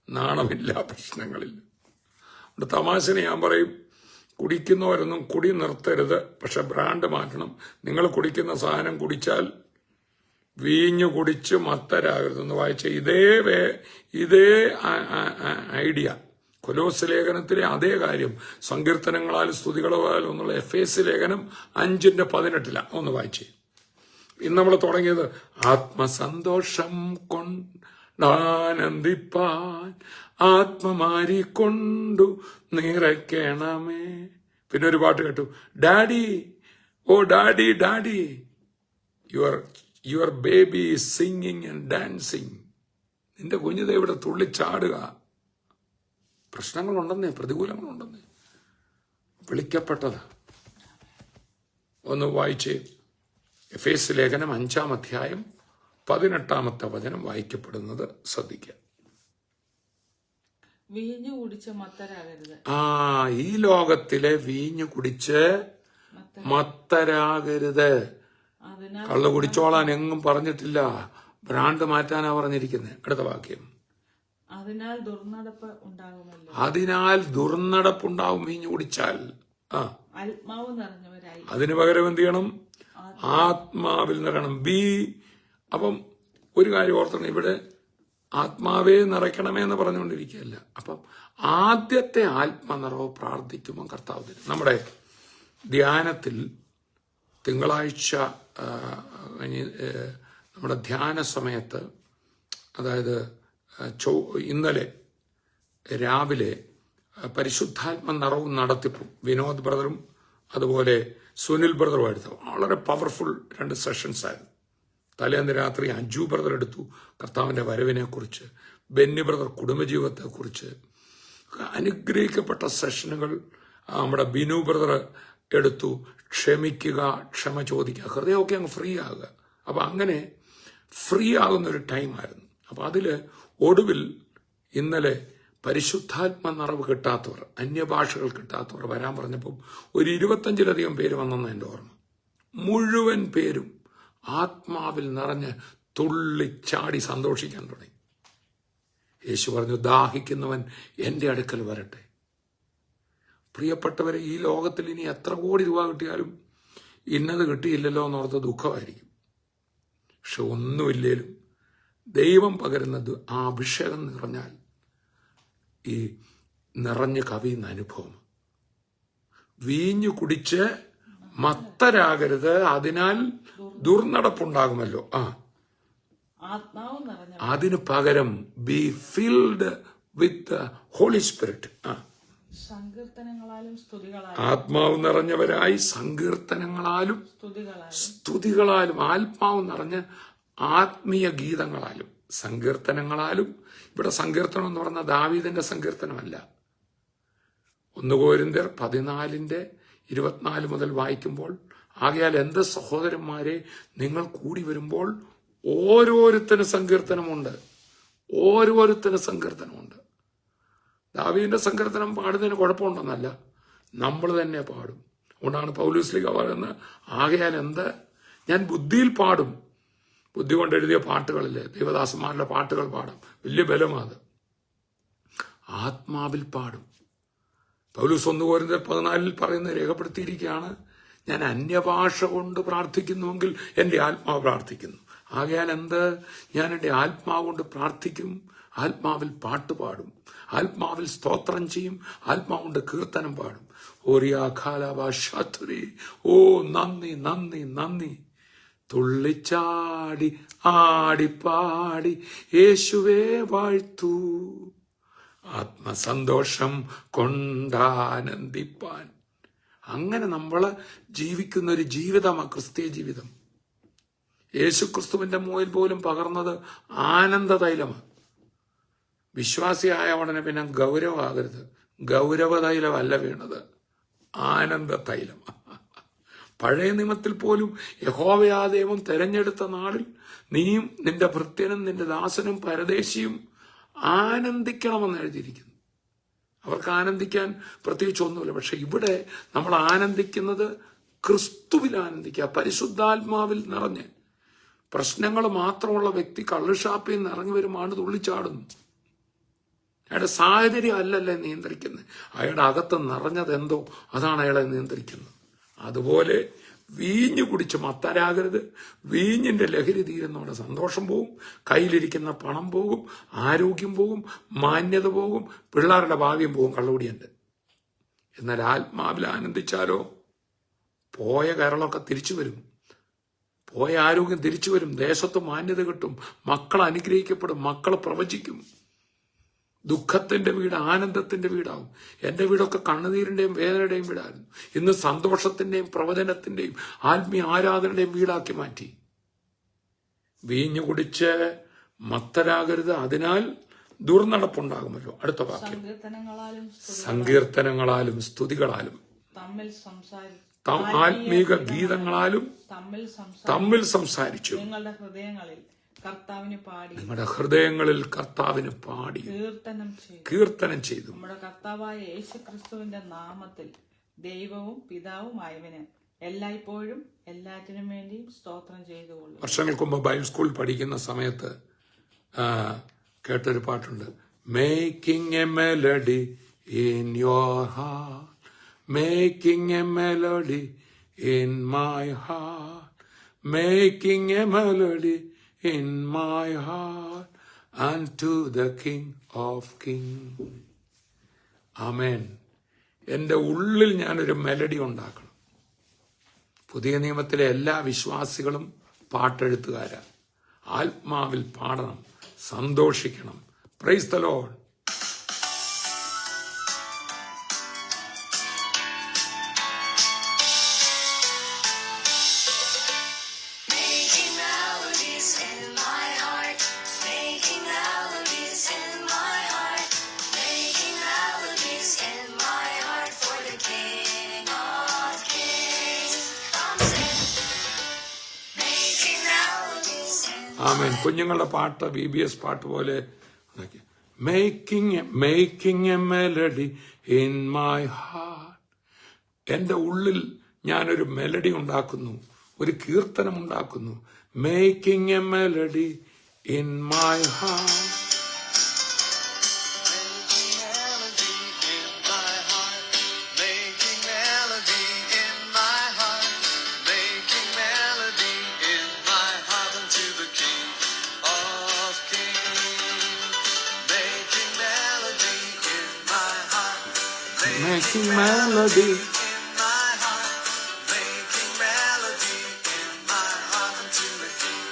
[SPEAKER 1] നാണമില്ല, പ്രശ്നങ്ങളില്ല. ഇവിടെ തമാശന് ഞാൻ പറയും, കുടിക്കുന്നവരൊന്നും കുടി നിർത്തരുത്, പക്ഷെ ബ്രാൻഡ് മാറ്റണം. നിങ്ങൾ കുടിക്കുന്ന സാധനം കുടിച്ചാൽ വീഞ്ഞു കുടിച്ച് മത്തരാകരുതെന്ന് വായിച്ച ഇതേ ഐഡിയ കൊലോസ് ലേഖനത്തിലെ അതേ കാര്യം സങ്കീർത്തനങ്ങളാലും സ്തുതികളാലും എന്നുള്ള എഫേസ് ലേഖനം 5:18 ഒന്ന് വായിച്ചേ. ഇന്ന് നമ്മൾ തുടങ്ങിയത് ആത്മസന്തോഷം കൊണ്ടാനന്ദിപ്പാൻ ആത്മമാരി കൊണ്ടു നിറയ്ക്കണമേ. പിന്നെ ഒരു പാട്ട് കേട്ടു, daddy oh daddy daddy your baby is singing and dancing. നിന്റെ കുഞ്ഞിത ഇവിടെ തുള്ളിച്ചാടുക. പ്രശ്നങ്ങളുണ്ടെന്നേ, പ്രതികൂലങ്ങളുണ്ടെന്നേ, വിളിക്കപ്പെട്ടതാ. ഒന്ന് വായിച്ചേ. എഫേസ് ലേഖനം 5-ാം അധ്യായം 18-ാമത്തെ വചനം വായിക്കപ്പെടുന്നത് ശ്രദ്ധിക്കുക.
[SPEAKER 2] വീഞ്ഞു കുടിച്ച് മത്തരാകരുത്.
[SPEAKER 1] ഈ ലോകത്തിലെ വീഞ്ഞു കുടിച്ച് മത്തരാകരുത്.
[SPEAKER 2] അതിനാൽ
[SPEAKER 1] കള്ളു കുടിച്ചോളാൻ എങ്ങും പറഞ്ഞിട്ടില്ല, ബ്രാൻഡ് മാറ്റാനാ പറഞ്ഞിരിക്കുന്നത്. അടുത്ത വാക്യം,
[SPEAKER 2] അതിനാൽ ദുർനടപ്പ് ഉണ്ടാകുമല്ലോ.
[SPEAKER 1] അതിനാൽ ദുർനടപ്പുണ്ടാവും വീഞ്ഞു കുടിച്ചാൽ.
[SPEAKER 2] ആത്മാവ് നിറഞ്ഞവരായി.
[SPEAKER 1] അതിന് പകരം എന്ത് ചെയ്യണം? ആത്മാവിൽ നിറയണം. അപ്പം ഒരു കാര്യം ഓർത്തണം, ഇവിടെ ആത്മാവേ നിറയ്ക്കണമേ എന്ന് പറഞ്ഞുകൊണ്ടിരിക്കുകയല്ല. അപ്പം ആദ്യത്തെ ആത്മനിറവ് പ്രാർത്ഥിക്കുമ്പോൾ കർത്താവ് തരും. നമ്മുടെ ധ്യാനത്തിൽ തിങ്കളാഴ്ച നമ്മുടെ ധ്യാന സമയത്ത്, അതായത് ഇന്നലെ രാവിലെ പരിശുദ്ധാത്മ നിറവും നടത്തിപ്പും വിനോദ് ബ്രദറും അതുപോലെ സുനിൽ ബ്രദറുമായിരുന്നു. വളരെ പവർഫുൾ 2 സെഷൻസ് ആയിരുന്നു. തലേന്ന് രാത്രി അഞ്ജു ബ്രദർ എടുത്തു കർത്താവിന്റെ വരവിനെക്കുറിച്ച്, ബെന്നി ബ്രദർ കുടുംബജീവിതത്തെക്കുറിച്ച്. അനുഗ്രഹിക്കപ്പെട്ട സെഷനുകൾ നമ്മുടെ ബിനു ബ്രദർ എടുത്തു. ക്ഷമിക്കുക, ക്ഷമ ചോദിക്കുക, ഹൃദയമൊക്കെ അങ്ങ് ഫ്രീ ആകുക. അപ്പൊ അങ്ങനെ ഫ്രീ ആകുന്ന ഒരു ടൈമായിരുന്നു. അപ്പൊ അതില് ഒടുവിൽ ഇന്നലെ പരിശുദ്ധാത്മ നിറവ് കിട്ടാത്തവർ, അന്യഭാഷകൾ കിട്ടാത്തവർ വരാൻ പറഞ്ഞപ്പോൾ ഒരു 25-ലധികം പേര് വന്നെന്ന് എൻ്റെ ഓർമ്മ. മുഴുവൻ പേരും ആത്മാവിൽ നിറഞ്ഞ് തുള്ളിച്ചാടി സന്തോഷിക്കാൻ തുടങ്ങി. യേശു പറഞ്ഞു, ദാഹിക്കുന്നവൻ എൻ്റെ അടുക്കൽ വരട്ടെ. പ്രിയപ്പെട്ടവരെ, ഈ ലോകത്തിൽ ഇനി എത്ര കോടി രൂപ കിട്ടിയാലും ഇന്നത് കിട്ടിയില്ലല്ലോ എന്നോർത്ത് ദുഃഖമായിരിക്കും. പക്ഷെ ഒന്നുമില്ലേലും ദൈവം പകരുന്നത് ആ അഭിഷേകം നിറഞ്ഞാൽ ഈ നിറഞ്ഞു കവിയുന്ന അനുഭവം. വീഞ്ഞു കുടിച്ച് മത്തരാകരുത്, അതിനാൽ ദുർനടപ്പുണ്ടാകുമല്ലോ.
[SPEAKER 2] ആത്മാവ് നിറഞ്ഞ
[SPEAKER 1] അതിന് പകരം be filled with Holy Spirit.
[SPEAKER 2] സങ്കീർത്തനങ്ങളാലും സ്തുതികളാലും.
[SPEAKER 1] ആത്മാവ് നിറഞ്ഞവരായി സങ്കീർത്തനങ്ങളാലും സ്തുതികളാലും. ആത്മാവ് നിറഞ്ഞ് ആത്മീയ ഗീതങ്ങളാലും സങ്കീർത്തനങ്ങളാലും. ഇവിടെ സങ്കീർത്തനം എന്ന് പറഞ്ഞാൽ ദാവീദിന്റെ സങ്കീർത്തനമല്ല. 1 കൊരിന്ത്യർ 14:24 മുതൽ വായിക്കുമ്പോൾ, ആകയാൽ എന്റെ സഹോദരന്മാരെ, നിങ്ങൾ കൂടി വരുമ്പോൾ ഓരോരുത്തരും സങ്കീർത്തനമുണ്ട്. ഓരോരുത്തരും സങ്കീർത്തനമുണ്ട്. ദാവീദിന്റെ സങ്കീർത്തനം പാടുന്നതിന് കുഴപ്പമുണ്ടെന്നല്ല, നമ്മൾ തന്നെ പാടും. അതുകൊണ്ടാണ് പൗലോസ്ലീഹ പറയുന്നത്, ആകയാൽ എന്ത്, ഞാൻ ബുദ്ധിയിൽ പാടും. ബുദ്ധി കൊണ്ട് എഴുതിയ പാട്ടുകളില്ലേ, ദേവദാസന്മാരുടെ പാട്ടുകൾ പാടാം, വലിയ ബലമാത്. ആത്മാവിൽ പാടും. പൗലോസ് 1 കൊരിന്ത്യർ 14 പറയുന്നത് രേഖപ്പെടുത്തിയിരിക്കുകയാണ്, ഞാൻ അന്യഭാഷ കൊണ്ട് പ്രാർത്ഥിക്കുന്നുവെങ്കിൽ എൻ്റെ ആത്മാവ് പ്രാർത്ഥിക്കുന്നു. ആകയാൽ എന്ത്, ഞാൻ എൻ്റെ ആത്മാവ് കൊണ്ട് പ്രാർത്ഥിക്കും, ആത്മാവിൽ പാട്ട് പാടും, ആത്മാവിൽ സ്തോത്രം ചെയ്യും, ആത്മാവുകൊണ്ട് കീർത്തനം പാടും. ഓ നന്ദി നന്ദി നന്ദി. തുള്ളിച്ചാടി ആടിപ്പാടി യേശുവേ വാഴ്ത്തു, ആത്മസന്തോഷം കൊണ്ടാനന്ദിപ്പാൻ. അങ്ങനെ നമ്മൾ ജീവിക്കുന്ന ഒരു ജീവിതമാണ് ക്രിസ്തീയ ജീവിതം. യേശുക്രിസ്തുവിന്റെ മുകളിൽ പോലും പകർന്നത് ആനന്ദ തൈലമാണ്. വിശ്വാസിയായ ഉടനെ പിന്നെ ഗൗരവമാകരുത്. ഗൗരവ തൈലമല്ല വീണത്, ആനന്ദ തൈലം. പഴയ നിയമത്തിൽ പോലും യഹോവയാ ദൈവം തെരഞ്ഞെടുത്ത നാളിൽ നീയും നിന്റെ ഭൃത്യനും നിന്റെ ദാസനും പരദേശിയും ആനന്ദിക്കണമെന്ന് എഴുതിയിരിക്കുന്നു. അവർക്ക് ആനന്ദിക്കാൻ പ്രത്യേകിച്ച് ഒന്നുമില്ല. പക്ഷെ ഇവിടെ നമ്മൾ ആനന്ദിക്കുന്നത് ക്രിസ്തുവിൽ ആനന്ദിക്കുക, പരിശുദ്ധാത്മാവിൽ നിറഞ്ഞ്. പ്രശ്നങ്ങൾ മാത്രമുള്ള വ്യക്തി കള്ളുഷാപ്പിൽ നിന്ന് ഇറങ്ങി വരുമാണ് തുള്ളിച്ചാടുന്നു. അയാളുടെ സാഹചര്യം അല്ലല്ലേ നിയന്ത്രിക്കുന്നത്, അയാളുടെ അകത്ത് നിറഞ്ഞതെന്തോ അതാണ് അയാളെ നിയന്ത്രിക്കുന്നത്. അതുപോലെ വീഞ്ഞു കുടിച്ച് മത്തരാകരുത്. വീഞ്ഞിന്റെ ലഹരി തീരുന്നവിടെ സന്തോഷം പോകും, കയ്യിലിരിക്കുന്ന പണം പോകും, ആരോഗ്യം പോകും, മാന്യത പോകും, പിള്ളേരുടെ ഭാവിയും പോകും കള്ളുകൂടിയുണ്ട്. എന്നാൽ ആത്മാവിൽ ആനന്ദിച്ചാലോ പോയ കേരളമൊക്കെ തിരിച്ചു വരും, പോയ ആരോഗ്യം തിരിച്ചു വരും, ദേശത്ത് മാന്യത കിട്ടും, മക്കൾ അനുഗ്രഹിക്കപ്പെടും, മക്കൾ പ്രവചിക്കും. ദുഃഖത്തിന്റെ വീട് ആനന്ദത്തിന്റെ വീടാവും. എന്റെ വീടൊക്കെ കണ്ണുനീരിന്റെയും വേദനയുടെയും വീടായിരുന്നു. ഇന്ന് സന്തോഷത്തിന്റെയും പ്രവചനത്തിന്റെയും ആത്മീയ ആരാധനയുടെയും വീടാക്കി മാറ്റി. വീഞ്ഞു കുടിച്ച് മത്തരാകരുത്, അതിനാൽ ദുർനടപ്പുണ്ടാകുമല്ലോ. അടുത്ത വാക്യം, സങ്കീർത്തനങ്ങളാലും സ്തുതികളാലും ആത്മീക ഗീതങ്ങളാലും തമ്മിൽ സംസാരിച്ചു.
[SPEAKER 2] നിങ്ങളുടെ ഹൃദയങ്ങളിൽ കർത്താവിന് പാടി
[SPEAKER 1] നിങ്ങളുടെ ഹൃദയങ്ങളിൽ കർത്താവിന് പാടി കീർത്തനം ചെയ്തു.
[SPEAKER 2] നമ്മുടെ കർത്താവായ യേശു ക്രിസ്തുവിന്റെ നാമത്തിൽ ദൈവവും പിതാവുമായവന് എല്ലായ്പ്പോഴും എല്ലാറ്റിനും വേണ്ടിയും സ്തോത്രം ചെയ്തുകൊള്ളു.
[SPEAKER 1] വർഷങ്ങൾക്ക് മുമ്പ് ബൈബിൾ സ്കൂളിൽ പഠിക്കുന്ന സമയത്ത് കേട്ടൊരു പാട്ടുണ്ട്. Making a melody in your heart, making a melody in my heart, making a melody in my heart unto the King of Kings. ആമേൻ. എൻ്റെ ഉള്ളിൽ ഞാനൊരു മെലഡി ഉണ്ടാക്കണം. പുതിയ നിയമത്തിലെ എല്ലാ വിശ്വാസികളും പാട്ടെഴുത്തുകാരാണ്. ആത്മാവിൽ പാടണം, സന്തോഷിക്കണം. Praise the Lord. ആമേൻ. കുഞ്ഞുങ്ങളുടെ പാട്ട് VBS പാട്ട് പോലെ making a melody in my heart. എൻ്റെ ഉള്ളിൽ ഞാനൊരു മെലഡി ഉണ്ടാക്കുന്നു, ഒരു കീർത്തനം ഉണ്ടാക്കുന്നു. Making a melody in my heart. Making melody in my heart, making melody in my heart unto the King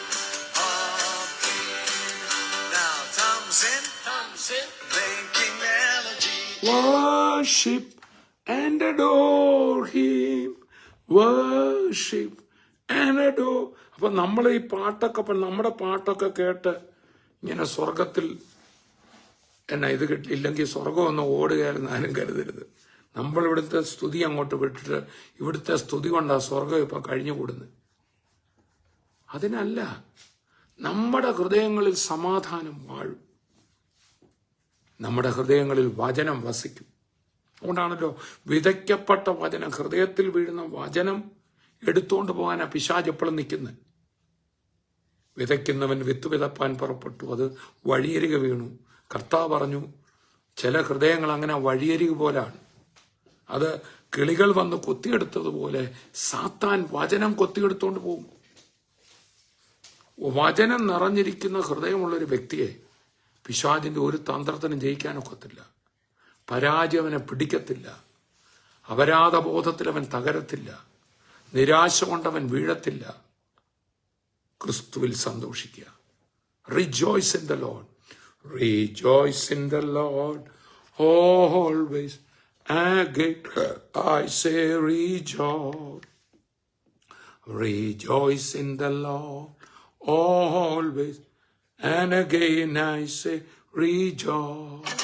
[SPEAKER 1] of Kings. Now comes in, making melody. Worship and adore Him, worship and adore. അപ്പൊ നമ്മൾ ഈ പാട്ടൊക്കെ നമ്മുടെ പാട്ടൊക്കെ കേട്ട് ഇങ്ങനെ സ്വർഗത്തിൽ എന്നാ ഇത് കിട്ടിയില്ലെങ്കിൽ സ്വർഗം ഒന്ന് ഓടുകയായിരുന്നു ആരും കരുതരുത്. നമ്മൾ ഇവിടുത്തെ സ്തുതി അങ്ങോട്ട് വിട്ടിട്ട് ഇവിടുത്തെ സ്തുതി കൊണ്ടാ സ്വർഗം ഇപ്പൊ കഴിഞ്ഞുകൂടുന്നത്. അതിനല്ല, നമ്മുടെ ഹൃദയങ്ങളിൽ സമാധാനം വാഴും, നമ്മുടെ ഹൃദയങ്ങളിൽ വചനം വസിക്കും. അതുകൊണ്ടാണല്ലോ വിതയ്ക്കപ്പെട്ട വചനം, ഹൃദയത്തിൽ വീഴുന്ന വചനം എടുത്തുകൊണ്ട് പോകാനാ പിശാച് എപ്പോഴും നിൽക്കുന്നത്. വിതയ്ക്കുന്നവൻ വിത്ത് വിതപ്പാൻ പുറപ്പെട്ടു, അത് വഴിയരികെ വീണു. കർത്താവ് പറഞ്ഞു, ചില ഹൃദയങ്ങൾ അങ്ങനെ വഴിയരികെ പോലാണ്. അത് കിളികൾ വന്ന് കൊത്തിയെടുത്തതുപോലെ സാത്താൻ വചനം കൊത്തിയെടുത്തോണ്ട് പോകും. വചനം നിറഞ്ഞിരിക്കുന്ന ഹൃദയമുള്ളൊരു വ്യക്തിയെ പിശാചിന്റെ ഒരു തന്ത്രത്തിനും ജയിക്കാനൊക്കത്തില്ല. പരാജയവനെ പിടിക്കത്തില്ല. അപരാധബോധത്തിൽ അവൻ തകരത്തില്ല. നിരാശ കൊണ്ടവൻ വീഴത്തില്ല. ക്രിസ്തുവിൽ സന്തോഷിക്കുക. Rejoice in the Lord, rejoice in the Lord always. Again I say rejoice. Rejoice in the Lord always. And again I say rejoice.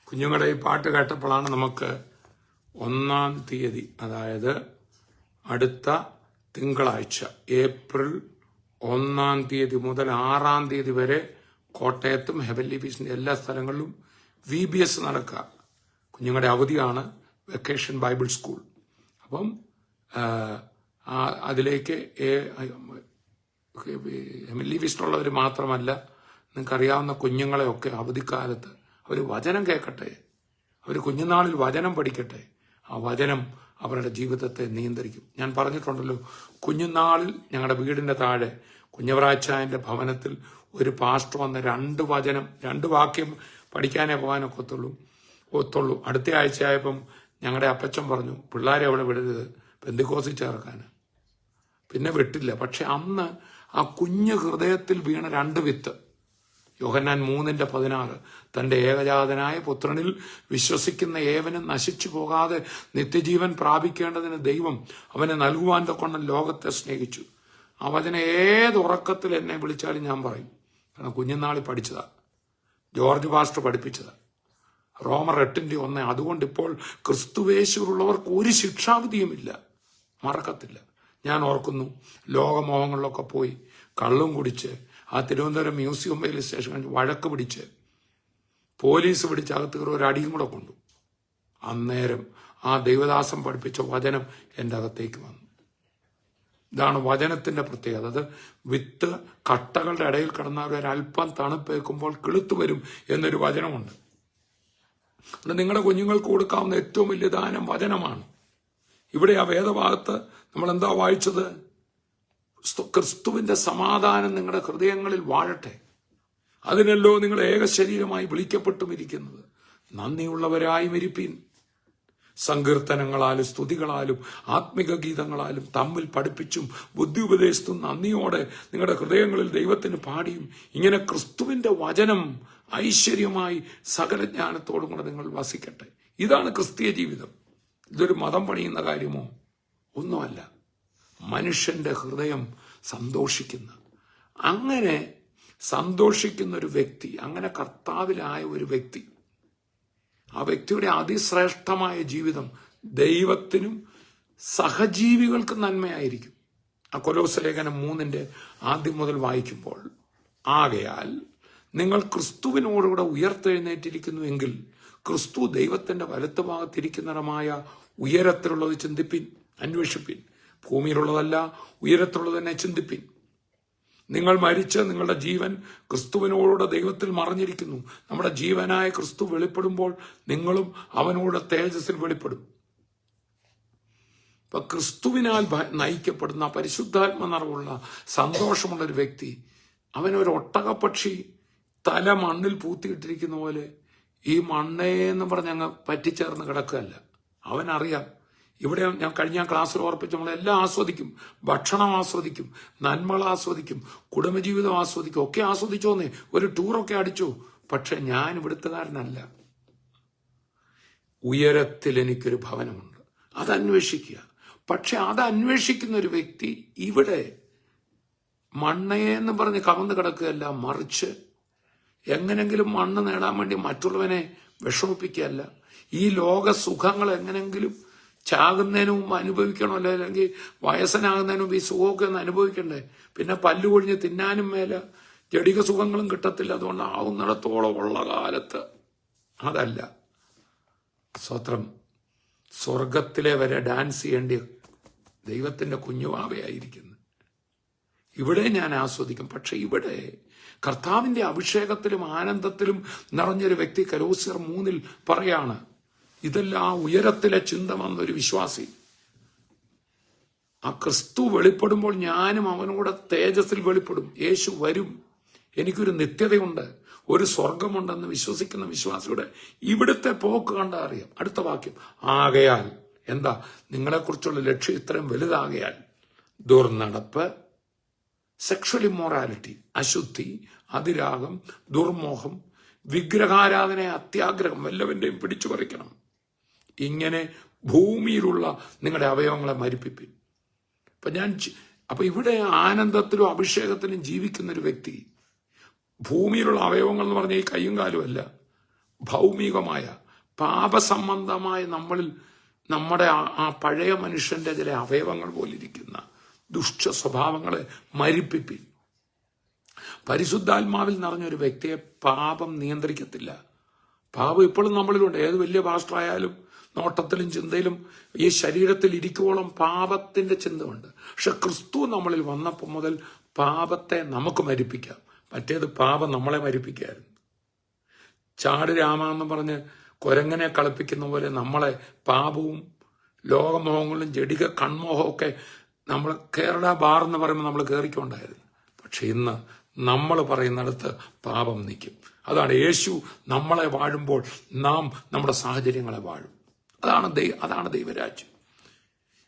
[SPEAKER 1] കുഞ്ഞുങ്ങളുടെ ഈ പാട്ട് കേട്ടപ്പോഴാണ് നമുക്ക് 1-ാം തീയതി, അതായത് അടുത്ത തിങ്കളാഴ്ച ഏപ്രിൽ 1-ാം തീയതി മുതൽ 6-ാം തീയതി വരെ കോട്ടയത്തും ഹെവൻലി ഫീസിന്റെ എല്ലാ സ്ഥലങ്ങളിലും VBS നടക്കുക. കുഞ്ഞുങ്ങളുടെ അവധിയാണ്, വെക്കേഷൻ ബൈബിൾ സ്കൂൾ. അപ്പം അതിലേക്ക് ഹെവൻലി ഫീസിനുള്ളവർ മാത്രമല്ല, നിങ്ങൾക്കറിയാവുന്ന കുഞ്ഞുങ്ങളെയൊക്കെ അവധിക്കാലത്ത് അവർ വചനം കേൾക്കട്ടെ, അവർ കുഞ്ഞുനാളിൽ വചനം പഠിക്കട്ടെ. ആ വചനം അവരുടെ ജീവിതത്തെ നിയന്ത്രിക്കും. ഞാൻ പറഞ്ഞിട്ടുണ്ടല്ലോ, കുഞ്ഞുനാളിൽ ഞങ്ങളുടെ വീടിന്റെ താഴെ കുഞ്ഞവറാച്ചായന്റെ ഭവനത്തിൽ ഒരു പാസ്റ്റർ വന്ന് 2 വചനം 2 വാക്യം പഠിക്കാനേ പോകാനൊക്കെ ഒത്തുള്ളൂ. അടുത്ത ആഴ്ചയായപ്പം ഞങ്ങളുടെ അപ്പച്ചൻ പറഞ്ഞു, പിള്ളേരെ അവിടെ വിടരുത്, പെന്തിക്കോസിൽ ചേർക്കാൻ. പിന്നെ വിട്ടില്ല. പക്ഷെ അന്ന് ആ കുഞ്ഞു ഹൃദയത്തിൽ വീണ 2 വിത്ത്, യോഹന്നാൻ 3:16, തന്റെ ഏകജാതനായ പുത്രനിൽ വിശ്വസിക്കുന്ന ഏവനും നശിച്ചു പോകാതെ നിത്യജീവൻ പ്രാപിക്കേണ്ടതിന് ദൈവം അവനെ നൽകുവാൻ തക്കവണ്ണം ലോകത്തെ സ്നേഹിച്ചു. ആ വചനം ഏത് ഉറക്കത്തിൽ എന്നെ വിളിച്ചാലും ഞാൻ പറയും. കാരണം കുഞ്ഞുനാളിൽ പഠിച്ചതാ, ജോർജ് പാസ്റ്റർ പഠിപ്പിച്ചതാ. റോമർ 8:1. അതുകൊണ്ട് ഇപ്പോൾ ക്രിസ്തുവേശുള്ളവർക്ക് ഒരു ശിക്ഷാവിധിയുമില്ല. മറക്കത്തില്ല. ഞാൻ ഓർക്കുന്നു, ലോകമോഹങ്ങളിലൊക്കെ പോയി കള്ളും കുടിച്ച് ആ തിരുവനന്തപുരം മ്യൂസിയം റെയിൽവേ സ്റ്റേഷൻ വഴക്ക് പിടിച്ച് പോലീസ് പിടിച്ച് അകത്ത് കയറി ഒരു അടിയും കൂടെ കൊണ്ടു. അന്നേരം ആ ദൈവദാസൻ പഠിപ്പിച്ച വചനം എൻ്റെ അകത്തേക്ക് വന്നു. ഇതാണ് വചനത്തിന്റെ പ്രത്യേകത. അത് വിത്ത് കട്ടകളുടെ ഇടയിൽ കിടന്നാൽ ഒരല്പം തണുപ്പേക്കുമ്പോൾ കിളുത്തു വരും എന്നൊരു വചനമുണ്ട്. അത് നിങ്ങളുടെ കുഞ്ഞുങ്ങൾക്ക് കൊടുക്കാവുന്ന ഏറ്റവും വലിയ ദാനം വചനമാണ്. ഇവിടെ ആ വേദഭാഗത്ത് നമ്മൾ എന്താ വായിച്ചത്? ക്രിസ്തുവിന്റെ സമാധാനം നിങ്ങളുടെ ഹൃദയങ്ങളിൽ വാഴട്ടെ, അതിനല്ലോ നിങ്ങൾ ഏക ശരീരമായി വിളിക്കപ്പെട്ടുമിരിക്കുന്നത്. നന്ദിയുള്ളവരായും ഇരിപ്പീൻ. സങ്കീർത്തനങ്ങളാലും സ്തുതികളാലും ആത്മിക ഗീതങ്ങളാലും തമ്മിൽ പഠിപ്പിച്ചും ബുദ്ധി ഉപദേശിച്ചും നന്ദിയോടെ നിങ്ങളുടെ ഹൃദയങ്ങളിൽ ദൈവത്തിന് പാടിയും ഇങ്ങനെ ക്രിസ്തുവിന്റെ വചനം ഐശ്വര്യമായി സകല ജ്ഞാനത്തോടും കൂടെ നിങ്ങൾ വസിക്കട്ടെ. ഇതാണ് ക്രിസ്തീയ ജീവിതം. ഇതൊരു മതം പണിയുന്ന കാര്യമോ ഒന്നുമല്ല. മനുഷ്യന്റെ ഹൃദയം സന്തോഷിക്കുന്ന, അങ്ങനെ സന്തോഷിക്കുന്ന ഒരു വ്യക്തി, അങ്ങനെ കർത്താവിലായ ഒരു വ്യക്തി, ആ വ്യക്തിയുടെ അതിശ്രേഷ്ഠമായ ജീവിതം ദൈവത്തിനും സഹജീവികൾക്കും നന്മയായിരിക്കും. ആ കൊലോസ്യ ലേഖനം 3 ആദ്യം മുതൽ വായിക്കുമ്പോൾ, ആകയാൽ നിങ്ങൾ ക്രിസ്തുവിനോടുകൂടെ ഉയർത്തെഴുന്നേറ്റിരിക്കുന്നുവെങ്കിൽ ക്രിസ്തു ദൈവത്തിന്റെ വലത്തുഭാഗത്തിരിക്കുന്നതുമായ ഉയരത്തിലുള്ളത് ചിന്തിപ്പിൻ, അന്വേഷിപ്പിൻ. ഭൂമിയിലുള്ളതല്ല, ഉയരത്തിലുള്ളത് തന്നെ ചിന്തിപ്പിൻ. നിങ്ങൾ മരിച്ച് നിങ്ങളുടെ ജീവൻ ക്രിസ്തുവിനോടുകൂടെ ദൈവത്തിൽ മറഞ്ഞിരിക്കുന്നു. നമ്മുടെ ജീവനായ ക്രിസ്തു വെളിപ്പെടുമ്പോൾ നിങ്ങളും അവനോട് തേജസ്സിൽ വെളിപ്പെടും. ഇപ്പൊ ക്രിസ്തുവിനാൽ നയിക്കപ്പെടുന്ന പരിശുദ്ധാത്മ നിറവുള്ള സന്തോഷമുള്ള ഒരു വ്യക്തി, അവനൊരു ഒട്ടകപ്പക്ഷി തല മണ്ണിൽ പൂത്തിയിട്ടിരിക്കുന്ന പോലെ ഈ മണ്ണേന്ന് പറഞ്ഞ് അങ്ങ് പറ്റിച്ചേർന്ന് കിടക്കുകയല്ല. അവനറിയാം, ഇവിടെ ഞാൻ കഴിഞ്ഞ ക്ലാസ്സിൽ ഓർപ്പിച്ച് നമ്മളെല്ലാം ആസ്വദിക്കും. ഭക്ഷണം ആസ്വദിക്കും, നന്മകൾ ആസ്വദിക്കും, കുടുംബജീവിതം ആസ്വദിക്കും, ഒക്കെ ആസ്വദിച്ചോന്നേ, ഒരു ടൂറൊക്കെ അടിച്ചു. പക്ഷെ ഞാൻ ഇവിടുത്തുകാരനല്ല. ഉയരത്തിൽ എനിക്കൊരു ഭവനമുണ്ട്, അതന്വേഷിക്കുക. പക്ഷെ അതന്വേഷിക്കുന്ന ഒരു വ്യക്തി ഇവിടെ മണ്ണയെന്ന് പറഞ്ഞ് കവന്ന് കിടക്കുകയല്ല, മറിച്ച് എങ്ങനെങ്കിലും മണ്ണ് നേടാൻ വേണ്ടി മറ്റുള്ളവനെ വിഷമിപ്പിക്കുകയല്ല. ഈ ലോക സുഖങ്ങൾ എങ്ങനെങ്കിലും ചാകുന്നതിന് മുമ്പ് അനുഭവിക്കണമല്ലോ, അല്ലെങ്കിൽ വയസ്സനാകുന്നതിന് മുമ്പ് ഈ സുഖമൊക്കെ ഒന്ന് അനുഭവിക്കണ്ടേ. പിന്നെ പല്ലു കൊഴിഞ്ഞ് തിന്നാനും മേലെ ജടിക സുഖങ്ങളും കിട്ടത്തില്ല. അതുകൊണ്ട് ആവുന്നിടത്തോളം ഉള്ള കാലത്ത് അതല്ല. സ്വത്രം സ്വർഗത്തിലെ വരെ ഡാൻസ് ചെയ്യേണ്ടി ദൈവത്തിന്റെ കുഞ്ഞുവാവയായിരിക്കുന്നു. ഇവിടെ ഞാൻ ആസ്വദിക്കും. പക്ഷെ ഇവിടെ കർത്താവിന്റെ അഭിഷേകത്തിലും ആനന്ദത്തിലും നിറഞ്ഞൊരു വ്യക്തി കൊലോസ്യർ 3 പറയാണ്, ഇതെല്ലാം ഉയരത്തിലെ ചിന്ത വന്നൊരു വിശ്വാസി. ആ ക്രിസ്തു വെളിപ്പെടുമ്പോൾ ഞാനും അവനോട് തേജസ്സിൽ വെളിപ്പെടും. യേശു വരും, എനിക്കൊരു നിത്യതയുണ്ട്, ഒരു സ്വർഗമുണ്ടെന്ന് വിശ്വസിക്കുന്ന വിശ്വാസിയുടെ ഇവിടുത്തെ പോക്ക് കണ്ടാ അറിയാം. അടുത്ത വാക്യം, ആകയാൽ എന്താ നിങ്ങളെക്കുറിച്ചുള്ള ലക്ഷ്യം ഇത്രയും വലുതാകയാൽ ദുർനടപ്പ്, സെക്ഷൽ ഇമ്മോറാലിറ്റി, അശുദ്ധി, അതിരാഗം, ദുർമോഹം, വിഗ്രഹാരാധന, അത്യാഗ്രഹം വല്ലവന്റെയും പിടിച്ചു പറിക്കണം. ഇങ്ങനെ ഭൂമിയിലുള്ള നിങ്ങളുടെ അവയവങ്ങളെ മരിപ്പിപ്പിൻ. അപ്പൊ ഇവിടെ ആനന്ദത്തിലും അഭിഷേകത്തിലും ജീവിക്കുന്ന ഒരു വ്യക്തി, ഭൂമിയിലുള്ള അവയവങ്ങൾ എന്ന് പറഞ്ഞാൽ ഈ കയ്യും കാലും അല്ല, ഭൗമികമായ പാപസംബന്ധമായ നമ്മളിൽ നമ്മുടെ ആ പഴയ മനുഷ്യന്റെ ചില അവയവങ്ങൾ പോലിരിക്കുന്ന ദുഷ്ട സ്വഭാവങ്ങളെ മരിപ്പിപ്പിൻ. പരിശുദ്ധാത്മാവിൽ നിറഞ്ഞൊരു വ്യക്തിയെ പാപം നിയന്ത്രിക്കത്തില്ല. പാപം ഇപ്പോഴും നമ്മളിലുണ്ട്. ഏത് വലിയ പാസ്റ്ററായാലും നോട്ടത്തിലും ചിന്തയിലും ഈ ശരീരത്തിൽ ഇരിക്കുവോളം പാപത്തിന്റെ ചിന്തയുണ്ട്. പക്ഷെ ക്രിസ്തു നമ്മളിൽ വന്നപ്പോൾ മുതൽ പാപത്തെ നമുക്ക് മരിപ്പിക്കാം. മറ്റേത് പാപം നമ്മളെ മരിപ്പിക്കായിരുന്നു. ചാട് രാമ എന്ന് പറഞ്ഞ് കുരങ്ങനെ കളിപ്പിക്കുന്ന പോലെ നമ്മളെ പാപവും ലോകമോഹങ്ങളും ജഡിക കൺമോഹവും ഒക്കെ നമ്മൾ കേരള ബാർ എന്ന് പറയുമ്പോൾ നമ്മൾ കയറിക്കൊണ്ടായിരുന്നു. പക്ഷെ ഇന്ന് നമ്മൾ പറയുന്നിടത്ത് പാപം നിൽക്കും. അതാണ് യേശു നമ്മളെ വാഴുമ്പോൾ നാം നമ്മുടെ സാഹചര്യങ്ങളെ വാഴും. അതാണ് ദൈവരാജ്യം.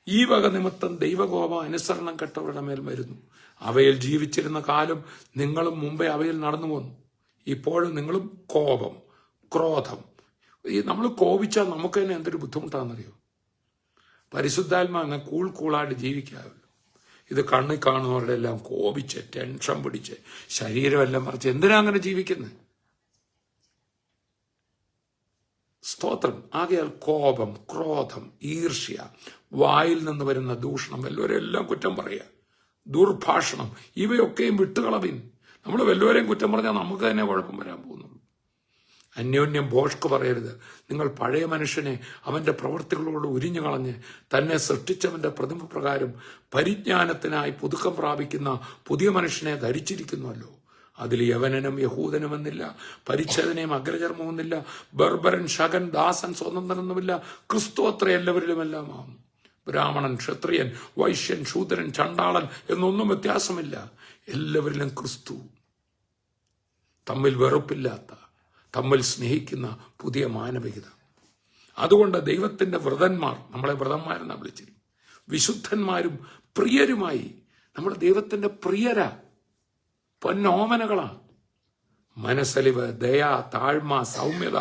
[SPEAKER 1] ഈ വക നിമിത്തം ദൈവകോപ അനുസരണം കെട്ടവരുടെ മേൽ വരുന്നു. അവയിൽ ജീവിച്ചിരുന്ന കാലം നിങ്ങളും മുമ്പേ അവയിൽ നടന്നു വന്നു. ഇപ്പോഴും നിങ്ങളും കോപം, ക്രോധം. നമ്മൾ കോപിച്ചാൽ നമുക്ക് തന്നെ എന്തൊരു ബുദ്ധിമുട്ടാണെന്നറിയോ? പരിശുദ്ധാത്മാ കൂളായിട്ട് ജീവിക്കാമല്ലോ. ഇത് കണ്ണിൽ കാണുന്നവരുടെ എല്ലാം കോപിച്ച് ടെൻഷൻ പിടിച്ച് ശരീരമെല്ലാം മറിച്ച് എന്തിനാ അങ്ങനെ ജീവിക്കുന്നത്? സ്തോത്രം. ആകയാൽ കോപം, ക്രോധം, ഈർഷ്യ, വായിൽ നിന്ന് വരുന്ന ദൂഷണം, വല്ലവരെല്ലാം കുറ്റം പറയുക, ദുർഭാഷണം, ഇവയൊക്കെയും വിട്ടുകളവിൻ. നമ്മൾ വല്ലവരെയും കുറ്റം പറഞ്ഞാൽ നമുക്ക് തന്നെ കുഴപ്പം വരാൻ പോകുന്നുള്ളൂ. അന്യോന്യം ഭോഷ്ക് പറയരുത്. നിങ്ങൾ പഴയ മനുഷ്യനെ അവന്റെ പ്രവൃത്തികളോട് ഉരിഞ്ഞു കളഞ്ഞ് തന്നെ സൃഷ്ടിച്ചവന്റെ പ്രതിമ പ്രകാരം പരിജ്ഞാനത്തിനായി പുതുക്കം പ്രാപിക്കുന്ന പുതിയ മനുഷ്യനെ ധരിച്ചിരിക്കുന്നുവല്ലോ. അതിൽ യവനനും യഹൂദനുമെന്നില്ല, പരിച്ഛേദനയും അഗ്രചർമ്മമൊന്നില്ല, ബർബരൻ, ശകൻ, ദാസൻ, സ്വതന്ത്രനൊന്നുമില്ല, ക്രിസ്തു അത്ര എല്ലാവരിലുമെല്ലാം ആകുന്നു. ബ്രാഹ്മണൻ, ക്ഷത്രിയൻ, വൈശ്യൻ, ശൂദ്രൻ, ചണ്ടാളൻ എന്നൊന്നും വ്യത്യാസമില്ല. എല്ലാവരിലും ക്രിസ്തു. തമ്മിൽ വെറുപ്പില്ലാത്ത, തമ്മിൽ സ്നേഹിക്കുന്ന പുതിയ മാനവികത. അതുകൊണ്ട് ദൈവത്തിന്റെ വ്രതന്മാർ, നമ്മളെ വ്രതന്മാരെന്നാണ് വിളിച്ചിരിക്കും, വിശുദ്ധന്മാരും പ്രിയരുമായി. നമ്മുടെ ദൈവത്തിന്റെ പ്രിയരാ, പൊന്നോമനകളാ. മനസ്സലിവ്, ദയ, താഴ്മ, സൗമ്യത,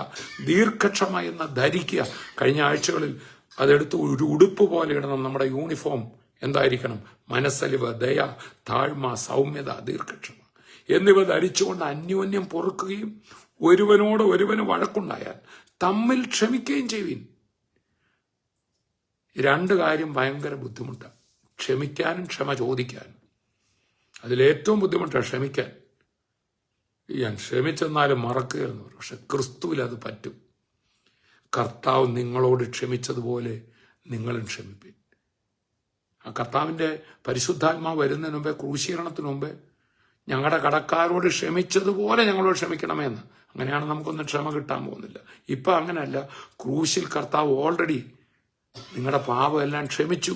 [SPEAKER 1] ദീർഘക്ഷമ എന്ന ധരിക്കുക. കഴിഞ്ഞ ആഴ്ചകളിൽ അതെടുത്ത് ഒരു ഉടുപ്പ് പോലെ ഇടണം. നമ്മുടെ യൂണിഫോം എന്തായിരിക്കണം? മനസ്സലിവ്, ദയ, താഴ്മ, സൗമ്യത, ദീർഘക്ഷമ എന്നിവ ധരിച്ചുകൊണ്ട് അന്യോന്യം പൊറുക്കുകയും ഒരുവനോട് ഒരുവന് വഴക്കുണ്ടായാൽ തമ്മിൽ ക്ഷമിക്കുകയും ചെയ്യുവിൻ. രണ്ട് കാര്യം ഭയങ്കര ബുദ്ധിമുട്ടാണ്: ക്ഷമിക്കാനും ക്ഷമ ചോദിക്കാനും. അതിലേറ്റവും ബുദ്ധിമുട്ടാണ് ക്ഷമിക്കാൻ. ഞാൻ ക്ഷമിച്ചെന്നാലും മറക്കുകയെന്ന് പറയും. പക്ഷെ ക്രിസ്തുവിൽ അത് പറ്റും. കർത്താവ് നിങ്ങളോട് ക്ഷമിച്ചതുപോലെ നിങ്ങളും ക്ഷമിപ്പിൻ. ആ കർത്താവിന്റെ പരിശുദ്ധാത്മാവ് വരുന്നതിന് മുമ്പേ, ക്രൂശീകരണത്തിന് മുമ്പേ, ഞങ്ങളുടെ കടക്കാരോട് ക്ഷമിച്ചതുപോലെ ഞങ്ങളോട് ക്ഷമിക്കണമെന്ന്. അങ്ങനെയാണ് നമുക്കൊന്നും ക്ഷമ കിട്ടാൻ പോകുന്നില്ല. ഇപ്പൊ അങ്ങനെയല്ല. ക്രൂശിൽ കർത്താവ് ഓൾറെഡി നിങ്ങളുടെ പാപം എല്ലാം ക്ഷമിച്ചു,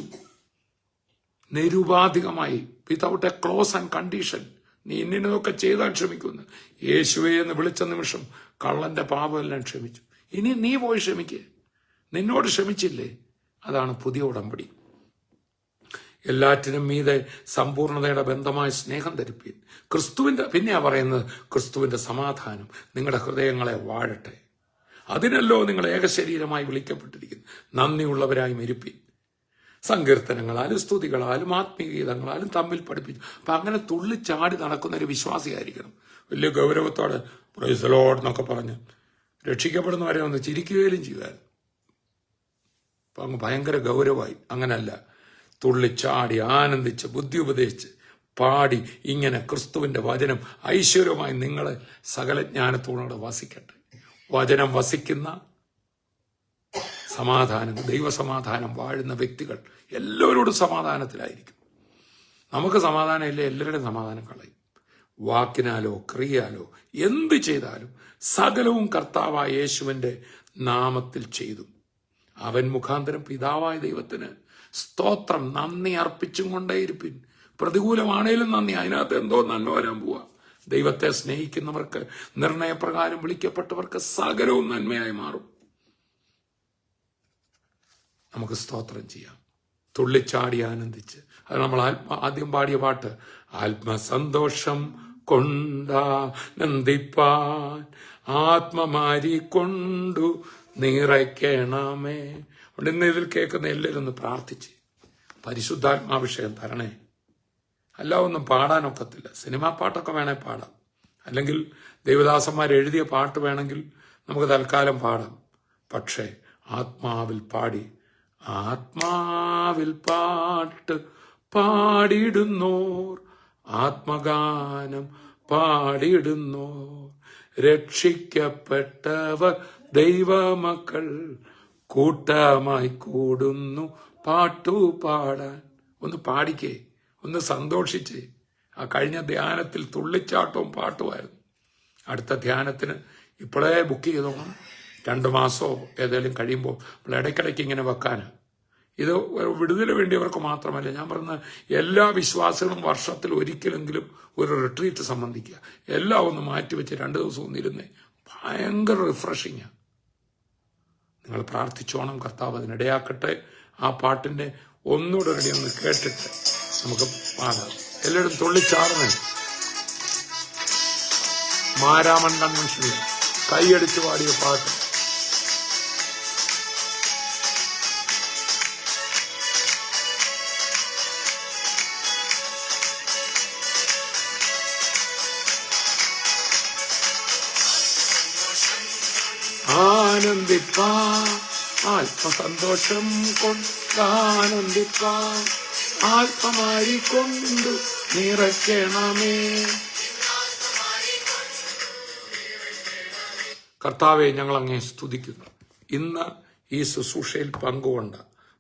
[SPEAKER 1] നിരുപാധികമായി, without a clause and condition. നീ ഇന്നതൊക്കെ ചെയ്താൽ ക്ഷമിക്കുന്നു. യേശുവേ എന്ന് വിളിച്ച നിമിഷം കള്ളന്റെ പാപം എല്ലാം ക്ഷമിച്ചു. ഇനി നീ പോയി ക്ഷമിക്കേ. നിന്നോട് ക്ഷമിച്ചില്ലേ? അതാണ് പുതിയ ഉടമ്പടി. എല്ലാറ്റിനും മീതെ സമ്പൂർണതയുടെ ബന്ധമായ സ്നേഹം ധരിപ്പീൻ. ക്രിസ്തുവിന്റെ, പിന്നെയാ പറയുന്നത്, ക്രിസ്തുവിന്റെ സമാധാനം നിങ്ങളുടെ ഹൃദയങ്ങളെ വാഴട്ടെ. അതിനല്ലോ നിങ്ങൾ ഏകശരീരമായി വിളിക്കപ്പെട്ടിരിക്കുന്നു. നന്ദിയുള്ളവരായി മരിപ്പീൻ. സങ്കീർത്തനങ്ങളാലും സ്തുതികളാലും ആത്മീയഗീതങ്ങളാലും തമ്മിൽ പഠിപ്പിച്ചു. അപ്പൊ അങ്ങനെ തുള്ളിച്ചാടി നടക്കുന്ന ഒരു വിശ്വാസിയായിരിക്കണം. വലിയ ഗൗരവത്തോടെ പ്രൈസ് ദി ലോർഡ് എന്നൊക്കെ പറഞ്ഞ് രക്ഷിക്കപ്പെടുന്നവരെ ഒന്ന് ചിരിക്കുകയും ചെയ്യുമായിരുന്നു. അപ്പൊ അങ്ങ് ഭയങ്കര ഗൗരവമായി. അങ്ങനല്ല, തുള്ളിച്ചാടി ആനന്ദിച്ച് ബുദ്ധി ഉപദേശിച്ച് പാടി ഇങ്ങനെ ക്രിസ്തുവിന്റെ വചനം ഐശ്വര്യമായി നിങ്ങളെ സകല ജ്ഞാനത്തോടെ വസിക്കട്ടെ. വചനം വസിക്കുന്ന സമാധാനം, ദൈവസമാധാനം വാഴുന്ന വ്യക്തികൾ എല്ലാവരോടും സമാധാനത്തിലായിരിക്കും. നമുക്ക് സമാധാനമില്ല, എല്ലാവരുടെയും സമാധാനം കളയും. വാക്കിനാലോ ക്രിയാലോ എന്ത് ചെയ്താലും സകലവും കർത്താവായ യേശുവിന്റെ നാമത്തിൽ ചെയ്തു. അവൻ മുഖാന്തരം പിതാവായ ദൈവത്തിന് സ്തോത്രം, നന്ദി അർപ്പിച്ചും കൊണ്ടേയിരിപ്പിൻ. പ്രതികൂലമാണേലും നന്ദി, അതിനകത്ത് എന്തോ നന്മ വരാൻ പോവാ. ദൈവത്തെ സ്നേഹിക്കുന്നവർക്ക്, നിർണയപ്രകാരം വിളിക്കപ്പെട്ടവർക്ക് സകലവും നന്മയായി മാറും. നമുക്ക് സ്തോത്രം ചെയ്യാം, തുള്ളിച്ചാടി ആനന്ദിച്ച്. അത് നമ്മൾ ആദ്യം പാടിയ പാട്ട്, ആത്മസന്തോഷം കൊണ്ടാനന്ദിപ്പാൻ ആത്മമാരി കൊണ്ടു നിറയ്ക്കണമേ. അതുകൊണ്ട് ഇന്ന് ഇതിൽ കേൾക്കുന്ന എല്ലാവരും ഒന്ന് പ്രാർത്ഥിച്ച് പരിശുദ്ധാത്മാഭിഷേകം തരണേ. അല്ല ഒന്നും പാടാനൊക്കത്തില്ല. സിനിമാ പാട്ടൊക്കെ വേണേ പാടാം, അല്ലെങ്കിൽ ദേവദാസന്മാർ എഴുതിയ പാട്ട് വേണമെങ്കിൽ നമുക്ക് തൽക്കാലം പാടാം. പക്ഷേ ആത്മാവിൽ പാടി, ആത്മാവിൽ പാട്ട് പാടിയിടുന്നോർ, ആത്മഗാനം പാടിയിടുന്നോർ, രക്ഷിക്കപ്പെട്ടവർ ദൈവമക്കൾ കൂട്ടമായി കൂടുന്നു പാട്ടുപാടാൻ. ഒന്ന് പാടിക്കേ, ഒന്ന് സന്തോഷിച്ചേ. ആ കഴിഞ്ഞ ധ്യാനത്തിൽ തുള്ളിച്ചാട്ടവും പാട്ടുമായിരുന്നു. അടുത്ത ധ്യാനത്തിന് ഇപ്പോഴേ ബുക്ക് ചെയ്തോണം. 2 മാസമോ ഏതെങ്കിലും കഴിയുമ്പോൾ നമ്മൾ ഇടയ്ക്കിടയ്ക്ക് ഇങ്ങനെ വെക്കാൻ. ഇത് വിടുതല വേണ്ടിയവർക്ക് മാത്രമല്ല, ഞാൻ പറയുന്ന എല്ലാ വിശ്വാസികളും വർഷത്തിൽ ഒരിക്കലെങ്കിലും ഒരു റിട്രീറ്റ് സംബന്ധിക്കുക. എല്ലാം ഒന്ന് മാറ്റിവെച്ച് 2 ദിവസം ഒന്നിരുന്നേ, ഭയങ്കര റിഫ്രഷിങ്ങാണ്. നിങ്ങൾ പ്രാർത്ഥിച്ചോണം, കർത്താവ് അതിനിടയാക്കട്ടെ. ആ പാട്ടിന്റെ ഒന്നുകൂടെ റെഡി ഒന്ന് കേട്ടിട്ട് നമുക്ക് പാടാം. എല്ലാവരും തുള്ളിച്ചാർന്നേ. മാരാമൻ കൺവെൻഷനിൽ കൈയടിച്ച് പാടിയ പാട്ട്. ആനന്ദിപ്പാ ആത്മസന്തോഷം കൊണ്ടാനന്ദിപ്പാ ആത്മമാരി കൊണ്ടു നിറയ്ക്കണമേ. കർത്താവെ, ഞങ്ങൾ അങ്ങേ സ്തുതിക്കുന്നു. ഇന്ന് ഈ ശുശ്രൂഷയിൽ പങ്കുകൊണ്ട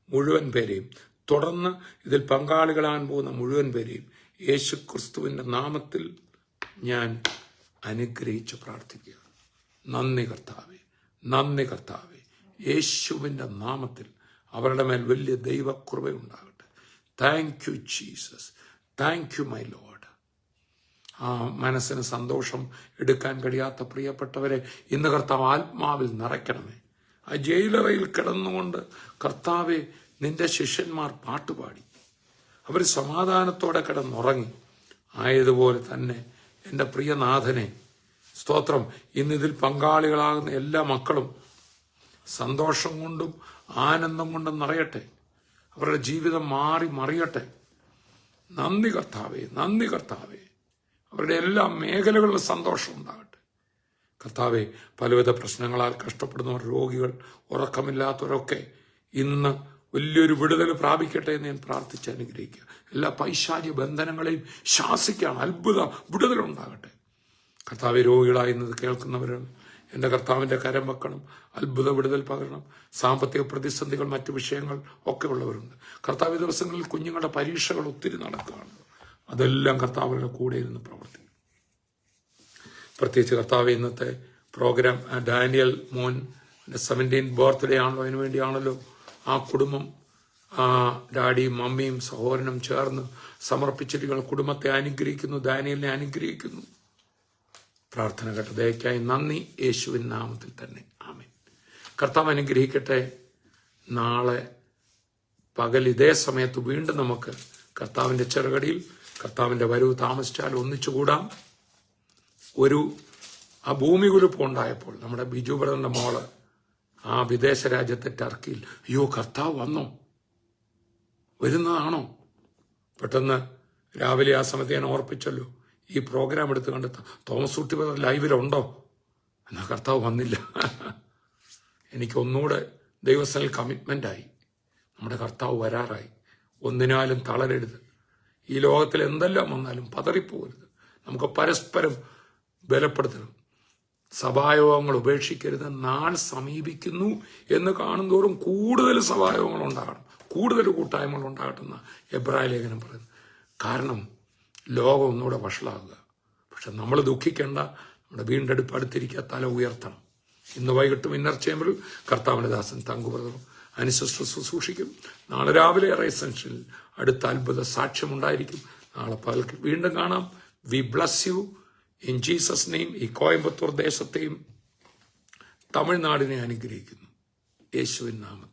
[SPEAKER 1] മുഴുവൻ പേരെയും, തുടർന്ന് ഇതിൽ പങ്കാളികളാൻ പോകുന്ന മുഴുവൻ പേരെയും യേശു ക്രിസ്തുവിന്റെ നാമത്തിൽ ഞാൻ അനുഗ്രഹിച്ച് പ്രാർത്ഥിക്കുക. നന്ദി കർത്താവെ, നന്ദി കർത്താവെ. യേശുവിന്റെ നാമത്തിൽ അവരുടെ മേൽ വലിയ ദൈവകൃപയുണ്ടാകട്ടെ. Thank you Jesus, thank you my Lord. ആ മനസ്സിന് സന്തോഷം എടുക്കാൻ കഴിയാത്ത പ്രിയപ്പെട്ടവരെ ഇന്ന് കർത്താവ് ആത്മാവിൽ നിറയ്ക്കണമേ. ആ ജയിലറയിൽ കിടന്നുകൊണ്ട് കർത്താവെ, നിന്റെ ശിഷ്യന്മാർ പാട്ടുപാടി, അവർ സമാധാനത്തോടെ കിടന്നുറങ്ങി. ആയതുപോലെ തന്നെ എൻ്റെ പ്രിയനാഥനെ, സ്തോത്രം, ഇന്നിതിൽ പങ്കാളികളാകുന്ന എല്ലാ മക്കളും സന്തോഷം കൊണ്ടും ആനന്ദം കൊണ്ടും നിറയട്ടെ. അവരുടെ ജീവിതം മാറി മറിയട്ടെ. നന്ദി കർത്താവേ, നന്ദി കർത്താവേ. അവരുടെ എല്ലാ മേഖലകളിലും സന്തോഷം ഉണ്ടാകട്ടെ. കർത്താവെ, പലവിധ പ്രശ്നങ്ങളാൽ കഷ്ടപ്പെടുന്നവർ, രോഗികൾ, ഉറക്കമില്ലാത്തവരൊക്കെ ഇന്ന് വലിയൊരു വിടുതൽ പ്രാപിക്കട്ടെ എന്ന് ഞാൻ പ്രാർത്ഥിച്ച് അനുഗ്രഹിക്കുക. എല്ലാ പൈശാചിക ബന്ധനങ്ങളെയും ശാസിക്കുകയാണ്. അത്ഭുത വിടുതലുണ്ടാകട്ടെ. കർത്താവെ, രോഗികളായി ഇന്നത് കേൾക്കുന്നവരാണ്. എൻ്റെ കർത്താവിൻ്റെ കരം വെക്കണം, അത്ഭുത വിടുതൽ പകരണം. സാമ്പത്തിക പ്രതിസന്ധികൾ, മറ്റു വിഷയങ്ങൾ ഒക്കെ ഉള്ളവരുണ്ട്. കർത്താവ്, ദിവസങ്ങളിൽ കുഞ്ഞുങ്ങളുടെ പരീക്ഷകൾ ഒത്തിരി നടക്കുകയാണ്. അതെല്ലാം കർത്താവിന്റെ കൂടെ ഇരുന്ന് പ്രവർത്തിക്കും. പ്രത്യേകിച്ച് കർത്താവ്, ഇന്നത്തെ പ്രോഗ്രാം ഡാനിയൽ മോൻ 17th ബർത്ത്ഡേ ആണല്ലോ, അതിനു വേണ്ടിയാണല്ലോ ആ കുടുംബം, ഡാഡിയും മമ്മിയും സഹോദരനും ചേർന്ന് സമർപ്പിച്ചിരിക്കുന്ന കുടുംബത്തെ അനുഗ്രഹിക്കുന്നു, ഡാനിയലിനെ അനുഗ്രഹിക്കുന്നു. പ്രാർത്ഥന കേട്ട ദയക്കായി നന്ദി, യേശുവിൻ നാമത്തിൽ തന്നെ ആമേൻ. കർത്താവ് അനുഗ്രഹിക്കട്ടെ. നാളെ പകൽ ഇതേ സമയത്ത് വീണ്ടും നമുക്ക് കർത്താവിന്റെ ചെറുകടിയിൽ, കർത്താവിന്റെ വരവ് താമസിച്ചാൽ ഒന്നിച്ചുകൂടാം. ആ ഭൂമി കുലുപ്പുണ്ടായപ്പോൾ നമ്മുടെ ബിജു ബ്രദറിന്റെ മോള് ആ വിദേശ രാജ്യത്തെ ടർക്കിയിൽ, അയ്യോ കർത്താവ് വന്നോ, വരുന്നതാണോ? പെട്ടെന്ന് രാവിലെ ആ സമയത്ത് ഞാൻ ഓർപ്പിച്ചല്ലോ, ഈ പ്രോഗ്രാം എടുത്ത് കണ്ട് തോമസ് കുട്ടി ബ്രദർ ലൈവിലുണ്ടോ? എന്നാ കർത്താവ് വന്നില്ല. എനിക്ക് ഒന്നുകൂടെ ദൈവസ്ഥനിൽ കമ്മിറ്റ്മെന്റായി. നമ്മുടെ കർത്താവ് വരാറായി. ഒന്നിനാലും തളരരുത്. ഈ ലോകത്തിൽ എന്തെല്ലാം വന്നാലും പതറിപ്പോകരുത്. നമുക്ക് പരസ്പരം ബലപ്പെടുത്തണം. സഭായോഗങ്ങൾ ഉപേക്ഷിക്കരുത്. നാൾ സമീപിക്കുന്നു എന്ന് കാണുന്തോറും കൂടുതൽ സഭായോഗങ്ങൾ ഉണ്ടാകണം, കൂടുതൽ കൂട്ടായ്മകൾ ഉണ്ടാകട്ടെന്ന എബ്രായ ലേഖനം പറയുന്നു. കാരണം ലോകം ഒന്നുകൂടെ വഷളാകുക. പക്ഷെ നമ്മൾ ദുഃഖിക്കേണ്ട. നമ്മുടെ വീണ്ടെടുപ്പ് അടുത്തിരിക്കുക, തല ഉയർത്തണം. ഇന്ന് വൈകിട്ടും ഇന്നർ ചേമ്പറിൽ കർത്താവിന്റെ ദാസൻ തങ്കുബ്രദറും അനുശുശ്രൂഷ ശുശ്രൂഷിക്കും. നാളെ രാവിലെ എസൻഷ്യനിൽ അടുത്ത അത്ഭുത സാക്ഷ്യമുണ്ടായിരിക്കും. നാളെ പകൽ വീണ്ടും കാണാം. V bless you in Jesus name. ഈ കോയമ്പത്തൂർ ദേശത്തെയും തമിഴ്നാടിനെ അനുഗ്രഹിക്കുന്നു യേശുവിൻ നാമത്തിൽ.